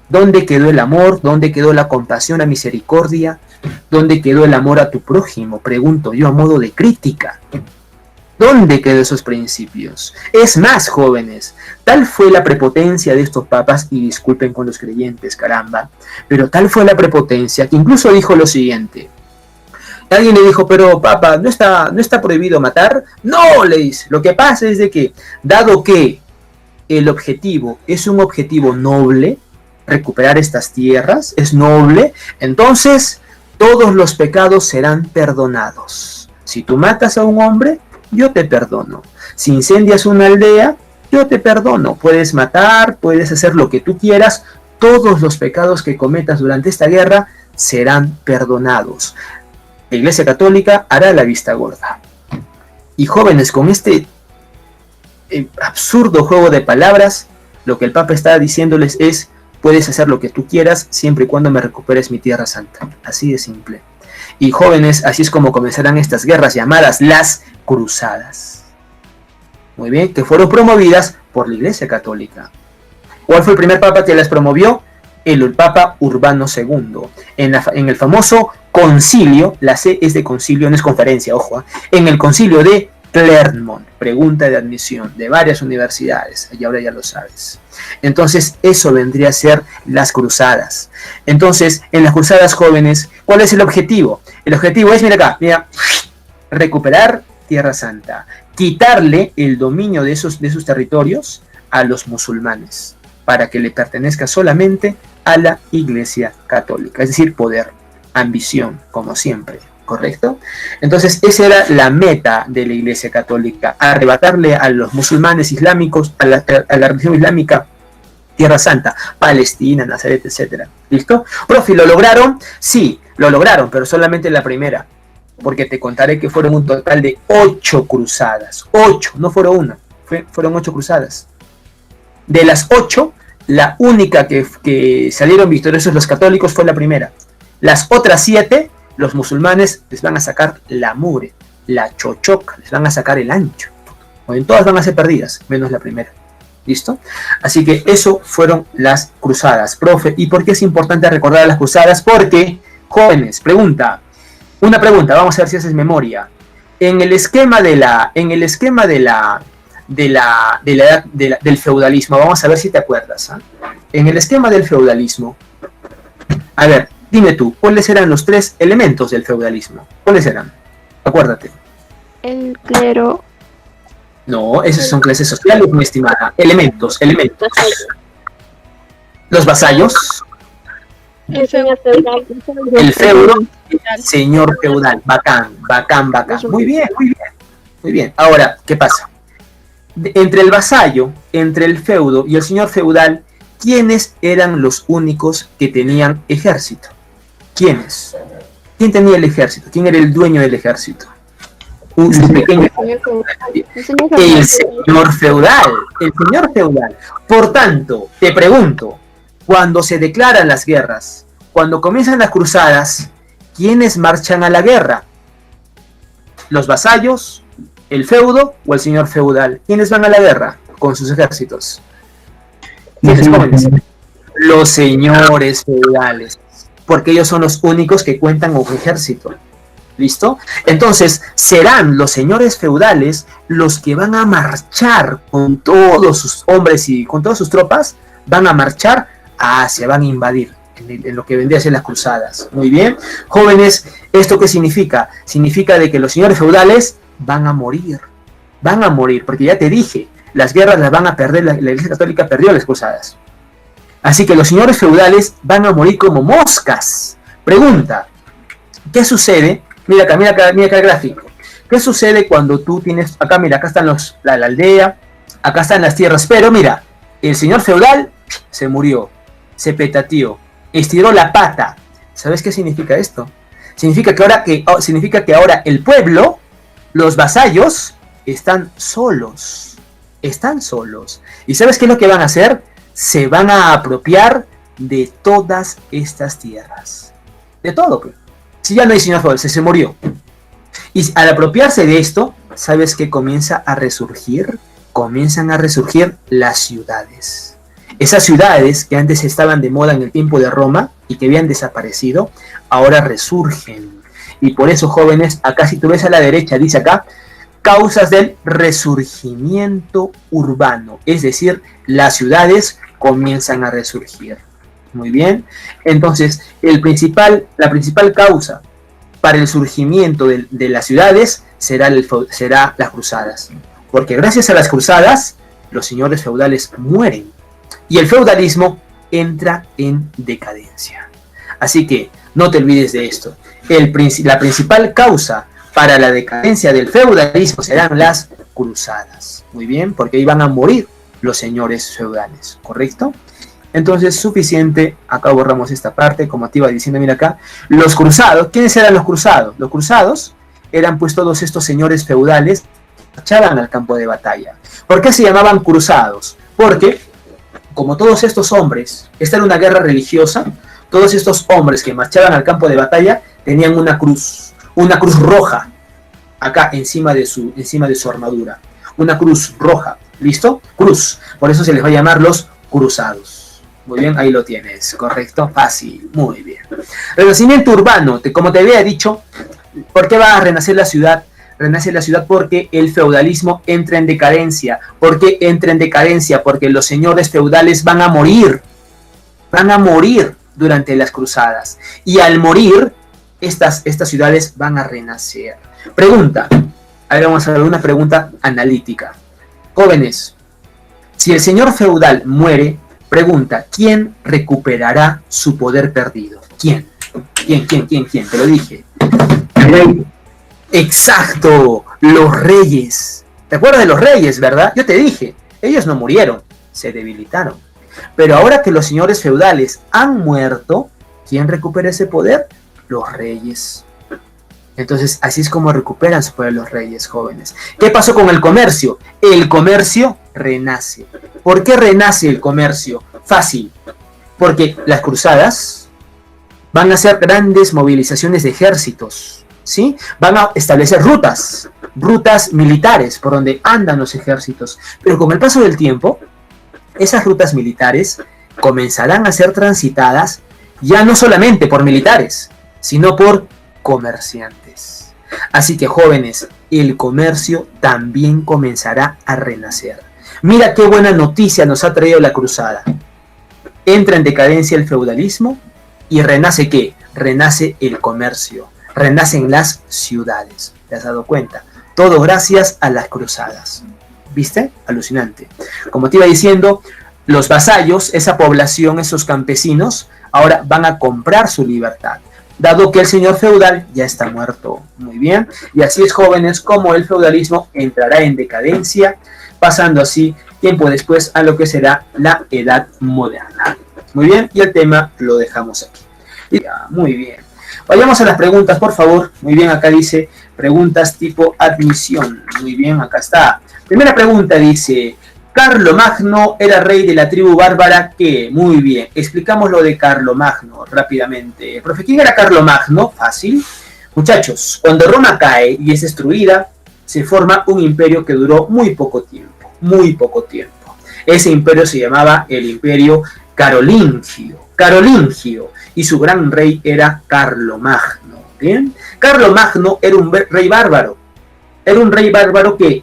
¿Dónde quedó el amor? ¿Dónde quedó la compasión, la misericordia? ¿Dónde quedó el amor a tu prójimo? Pregunto yo a modo de crítica. ¿Dónde quedó esos principios? Es más, jóvenes, tal fue la prepotencia de estos papas, y disculpen con los creyentes, caramba, pero tal fue la prepotencia que incluso dijo lo siguiente. Alguien le dijo, pero papa, ¿no está prohibido matar? No, le dice, lo que pasa es de que, dado que el objetivo es un objetivo noble, recuperar estas tierras es noble, entonces todos los pecados serán perdonados. Si tú matas a un hombre, yo te perdono. Si incendias una aldea, yo te perdono. Puedes matar, puedes hacer lo que tú quieras. Todos los pecados que cometas durante esta guerra serán perdonados. La Iglesia Católica hará la vista gorda. Y jóvenes, con este absurdo juego de palabras, lo que el Papa está diciéndoles es: puedes hacer lo que tú quieras siempre y cuando me recuperes mi tierra santa. Así de simple. Y jóvenes, así es como comenzarán estas guerras llamadas las cruzadas. Muy bien, que fueron promovidas por la Iglesia Católica. ¿Cuál fue el primer papa que las promovió? El Papa Urbano II. En el famoso concilio, la C es de concilio, no es conferencia, ojo, en el concilio de Clermont, pregunta de admisión de varias universidades, y ahora ya lo sabes. Entonces, eso vendría a ser las cruzadas. Entonces, en las cruzadas, jóvenes, ¿cuál es el objetivo? El objetivo es, mira acá, mira, recuperar Tierra Santa, quitarle el dominio de esos territorios a los musulmanes, para que le pertenezca solamente a la Iglesia Católica, es decir, poder, ambición, como siempre, ¿correcto? Entonces, esa era la meta de la Iglesia Católica, arrebatarle a los musulmanes islámicos, a la religión islámica, Tierra Santa, Palestina, Nazaret, etc. ¿Listo? Profe, ¿lo lograron? Sí, lo lograron, pero solamente la primera, porque te contaré que fueron un total de 8 cruzadas, 8, no fueron una, fueron 8 cruzadas. De las 8, la única que salieron victoriosos los católicos fue la primera. Las otras 7, los musulmanes les van a sacar la mure, la chochoca, les van a sacar el ancho. O en todas van a ser perdidas, menos la primera. ¿Listo? Así que eso fueron las cruzadas. Profe, ¿y por qué es importante recordar las cruzadas? Porque, jóvenes, una pregunta, vamos a ver si haces memoria. En el esquema del feudalismo, vamos a ver si te acuerdas, ¿eh? En el esquema del feudalismo, a ver, dime tú, ¿cuáles eran los 3 elementos del feudalismo? ¿Cuáles eran? Acuérdate. El clero. No, esas son clases sociales, mi estimada. Elementos. Los vasallos. El señor feudal. El feudo. El señor feudal. Bacán. Muy bien. Ahora, ¿qué pasa? Entre el vasallo, entre el feudo y el señor feudal, ¿quiénes eran los únicos que tenían ejército? ¿Quiénes? ¿Quién tenía el ejército? ¿Quién era el dueño del ejército? Un pequeño. El señor feudal. Por tanto, te pregunto, cuando se declaran las guerras, cuando comienzan las cruzadas, ¿quiénes marchan a la guerra? ¿Los vasallos, el feudo o el señor feudal? ¿Quiénes van a la guerra con sus ejércitos? ¿Quiénes jóvenes? Los señores feudales, porque ellos son los únicos que cuentan con ejército. ¿Listo? Entonces, serán los señores feudales los que van a marchar con todos sus hombres y con todas sus tropas, van a marchar hacia, van a invadir en lo que vendría a ser las cruzadas. Muy bien. Jóvenes, ¿esto qué significa? Significa de que los señores feudales van a morir, porque ya te dije, las guerras las van a perder, la Iglesia Católica perdió las cruzadas. Así que los señores feudales van a morir como moscas. Pregunta, ¿qué sucede? Mira acá el gráfico. ¿Qué sucede cuando tú tienes, acá mira, acá están la aldea, acá están las tierras, pero mira, el señor feudal se murió, se petateó, estiró la pata. ¿Sabes qué significa esto? Significa que ahora el pueblo, los vasallos, están solos. ¿Y sabes qué es lo que van a hacer? Se van a apropiar de todas estas tierras. De todo, pues. Si ya no hay señor feudal, se murió. Y al apropiarse de esto, ¿sabes qué comienza a resurgir? Comienzan a resurgir las ciudades. Esas ciudades que antes estaban de moda en el tiempo de Roma y que habían desaparecido, ahora resurgen. Y por eso, jóvenes, acá si tú ves a la derecha, dice acá, causas del resurgimiento urbano. Es decir, las ciudades comienzan a resurgir. Muy bien. Entonces, la principal causa para el surgimiento de las ciudades será las cruzadas. Porque gracias a las cruzadas, los señores feudales mueren. Y el feudalismo entra en decadencia. Así que no te olvides de esto. la principal causa para la decadencia del feudalismo serán las cruzadas. Muy bien, porque iban a morir los señores feudales, ¿correcto? Entonces, suficiente, acá borramos esta parte, como te iba diciendo, mira acá, los cruzados, ¿quiénes eran los cruzados? Los cruzados eran pues todos estos señores feudales que marchaban al campo de batalla. ¿Por qué se llamaban cruzados? Porque, como todos estos hombres, esta era una guerra religiosa, todos estos hombres que marchaban al campo de batalla tenían una cruz roja, acá encima de su armadura, una cruz roja, ¿listo? Cruz, por eso se les va a llamar los cruzados. Muy bien, ahí lo tienes, correcto, fácil, muy bien. Renacimiento urbano, como te había dicho, ¿por qué va a renacer la ciudad? Renace la ciudad porque el feudalismo entra en decadencia. ¿Por qué entra en decadencia? Porque los señores feudales van a morir durante las cruzadas. Y al morir, estas ciudades van a renacer. Pregunta, ahora vamos a ver una pregunta analítica. Jóvenes, si el señor feudal muere, pregunta, ¿quién recuperará su poder perdido? ¿Quién? ¿Quién? Te lo dije. El rey. Exacto, los reyes. ¿Te acuerdas de los reyes, verdad? Yo te dije, ellos no murieron, se debilitaron. Pero ahora que los señores feudales han muerto, ¿quién recupera ese poder? Los reyes. Entonces, así es como recuperan su poder los reyes, jóvenes. ¿Qué pasó con el comercio? El comercio renace. ¿Por qué renace el comercio? Fácil. Porque las cruzadas van a hacer grandes movilizaciones de ejércitos, ¿sí? Van a establecer rutas militares por donde andan los ejércitos. Pero con el paso del tiempo, esas rutas militares comenzarán a ser transitadas ya no solamente por militares, sino por comerciantes. Así que, jóvenes, el comercio también comenzará a renacer. Mira qué buena noticia nos ha traído la cruzada. Entra en decadencia el feudalismo y renace ¿qué? Renace el comercio, renacen las ciudades. ¿Te has dado cuenta? Todo gracias a las cruzadas. ¿Viste? Alucinante. Como te iba diciendo, los vasallos, esa población, esos campesinos, ahora van a comprar su libertad, dado que el señor feudal ya está muerto. Muy bien. Y así es, jóvenes, como el feudalismo entrará en decadencia, pasando así tiempo después a lo que será la Edad Moderna. Muy bien, y el tema lo dejamos aquí. Muy bien. Vayamos a las preguntas, por favor. Muy bien, acá dice preguntas tipo admisión. Muy bien, acá está. Primera pregunta dice: Carlomagno era rey de la tribu bárbara que... Muy bien, explicamos lo de Carlomagno rápidamente. Profe, ¿quién era Carlomagno? Fácil. Muchachos, cuando Roma cae y es destruida, se forma un imperio que duró muy poco tiempo. Muy poco tiempo. Ese imperio se llamaba el Imperio Carolingio. Y su gran rey era Carlomagno. ¿Bien? Carlomagno era un rey bárbaro. Era un rey bárbaro que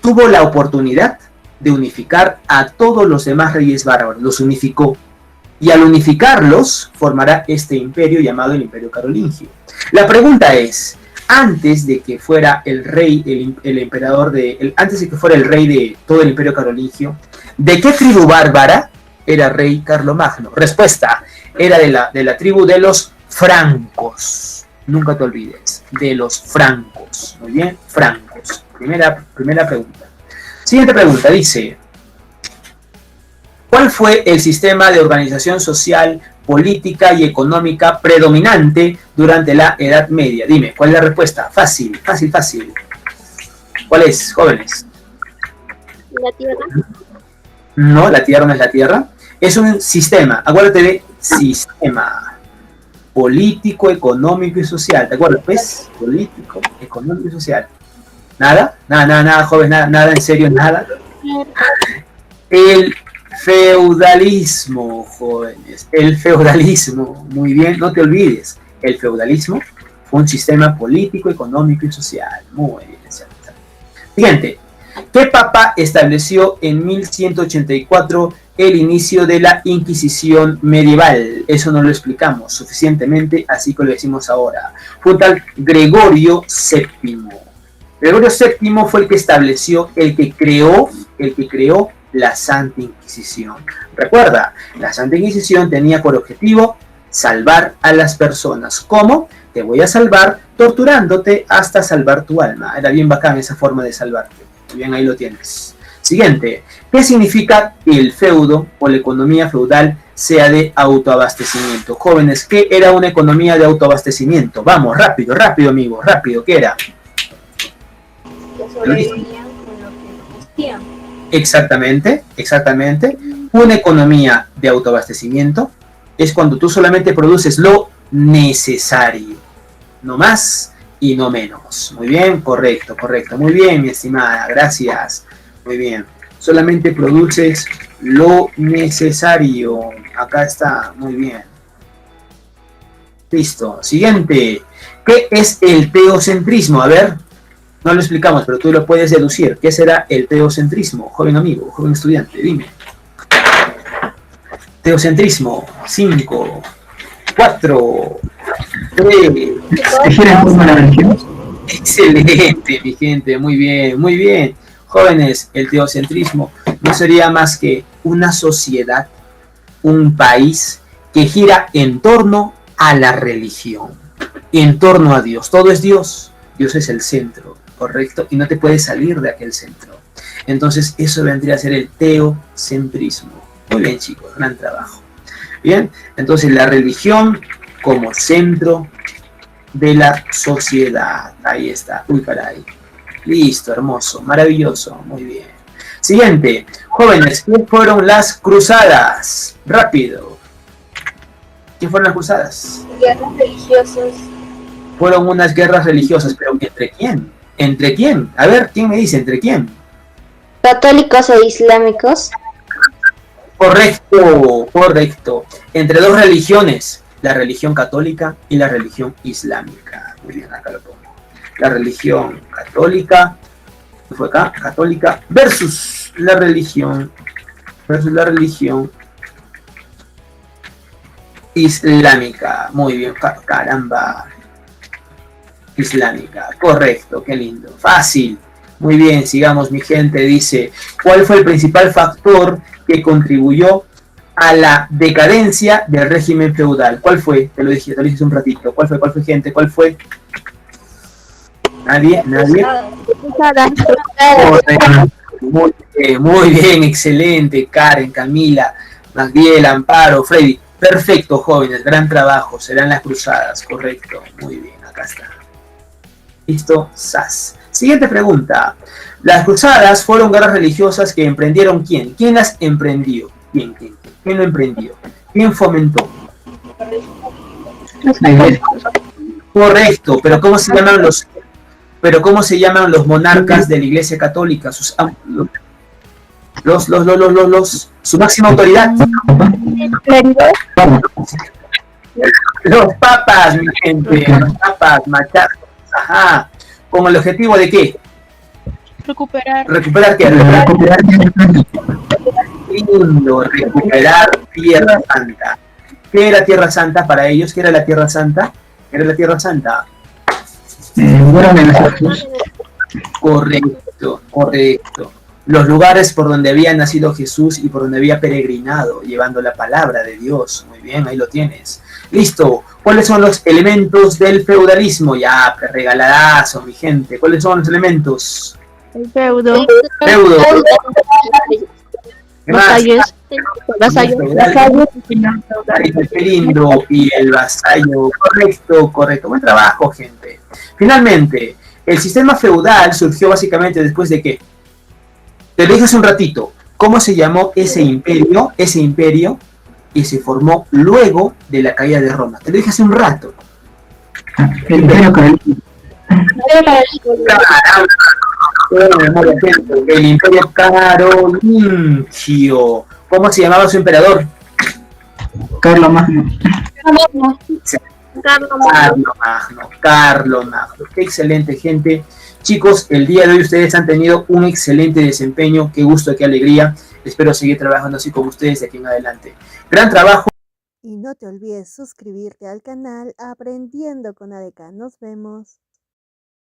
tuvo la oportunidad de unificar a todos los demás reyes bárbaros. Los unificó. Y al unificarlos, formará este imperio llamado el Imperio Carolingio. La pregunta es, antes de que fuera el rey, el emperador antes de que fuera el rey de todo el Imperio Carolingio, ¿de qué tribu bárbara era rey Carlomagno? Respuesta, era de la tribu de los francos. Nunca te olvides, de los francos. Muy bien, francos. Primera pregunta. Siguiente pregunta, dice: ¿cuál fue el sistema de organización social, política y económica predominante durante la Edad Media? Dime, ¿cuál es la respuesta? Fácil. ¿Cuál es, jóvenes? La tierra. No, la tierra no es la tierra. Es un sistema, acuérdate de sistema político, económico y social. ¿Te acuerdas? Pues, político, económico y social. ¿Nada? Nada, jóvenes, nada, en serio, nada. El feudalismo, jóvenes, el feudalismo, muy bien, no te olvides, el feudalismo fue un sistema político, económico y social. Muy bien. Siguiente. ¿Qué papa estableció en 1184 el inicio de la Inquisición medieval? Eso no lo explicamos suficientemente, así que lo decimos ahora. Fue tal Gregorio VII. Gregorio VII fue el que estableció, el que creó la Santa Inquisición. Recuerda, la Santa Inquisición tenía por objetivo salvar a las personas. ¿Cómo? te voy a salvar torturándote hasta salvar tu alma. Era bien bacán esa forma de salvarte. Bien, ahí lo tienes. Siguiente, ¿qué significa que el feudo o la economía feudal sea de autoabastecimiento? Jóvenes, ¿qué era una economía de autoabastecimiento? Vamos, rápido, rápido, amigos, rápido, ¿qué era? Que sobrevivían con lo que existían. Exactamente, exactamente. Una economía de autoabastecimiento es cuando tú solamente produces lo necesario, no más y no menos. Muy bien, correcto, correcto. Muy bien, mi estimada, gracias. Muy bien. Solamente produces lo necesario. Acá está, muy bien. Listo. Siguiente. ¿Qué es el teocentrismo? A ver, no lo explicamos, pero tú lo puedes deducir. ¿Qué será el teocentrismo? Joven amigo, joven estudiante, dime. Teocentrismo. 5, 4, 3. ¿Se gira en torno a la religión? Excelente, mi gente. Muy bien, muy bien. Jóvenes, el teocentrismo no sería más que una sociedad, un país que gira en torno a la religión, en torno a Dios. Todo es Dios. Dios es el centro, ¿correcto? Y no te puedes salir de aquel centro. Entonces, eso vendría a ser el teocentrismo. Muy bien, chicos, gran trabajo. Bien, entonces la religión como centro de la sociedad. Ahí está. Uy, caray. Listo, hermoso, maravilloso, muy bien. Siguiente, jóvenes, ¿qué fueron las cruzadas? Rápido. ¿Qué fueron las cruzadas? Guerras religiosas. Fueron unas guerras religiosas, pero ¿entre quién? ¿Entre quién? A ver, ¿quién me dice? ¿Entre quién? Católicos e islámicos. Correcto, correcto. Entre dos religiones, la religión católica y la religión islámica. Muy bien, acá lo pongo. La religión católica, ¿qué fue acá? Católica versus la religión islámica. Muy bien, caramba. Islámica, correcto, qué lindo. Fácil. Muy bien, sigamos, mi gente. Dice, ¿cuál fue el principal factor que contribuyó a la decadencia del régimen feudal? ¿Cuál fue? Te lo dije hace un ratito. ¿Cuál fue, gente? ¿Cuál fue? ¿Nadie? Muy bien, excelente. Karen, Camila, Magdiel, Amparo, Freddy. Perfecto, jóvenes, gran trabajo. Serán las cruzadas, correcto. Muy bien, acá está. Listo, sas. Siguiente pregunta. Las cruzadas fueron guerras religiosas que emprendieron ¿quién? ¿Quién las emprendió? ¿Quién lo emprendió? ¿Quién fomentó? Correcto, pero ¿cómo se llaman los monarcas de la Iglesia Católica? Su máxima autoridad. Los papas, mi gente, los papas, machazos. Ajá. ¿Con el objetivo de qué? Recuperar. ¿Recuperar qué? Lindo, recuperar Tierra Santa. ¿Qué era Tierra Santa para ellos? ¿Qué era la Tierra Santa? ¿Qué era la Tierra Santa? Correcto, correcto. Los lugares por donde había nacido Jesús y por donde había peregrinado, llevando la palabra de Dios. Muy bien, ahí lo tienes. Listo. ¿Cuáles son los elementos del feudalismo? Ya, regaladazo, mi gente. ¿Cuáles son los elementos? El feudo. Feudo. ¿Qué más? Vasallos. El pelindro y el vasallo. Correcto, correcto. Buen trabajo, gente. Finalmente, el sistema feudal surgió básicamente después de ¿qué? Te lo dije hace un ratito. ¿Cómo se llamó ese imperio? Ese imperio que se formó luego de la caída de Roma. Te lo dije hace un rato. El imperio carolingio. El imperio carolingio. ¿Cómo se llamaba su emperador? Carlos Magno. Carlos Magno. Qué excelente, gente. Chicos, el día de hoy ustedes han tenido un excelente desempeño. Qué gusto, qué alegría. Espero seguir trabajando así con ustedes de aquí en adelante. Gran trabajo. Y no te olvides suscribirte al canal Aprendiendo con ADK. Nos vemos.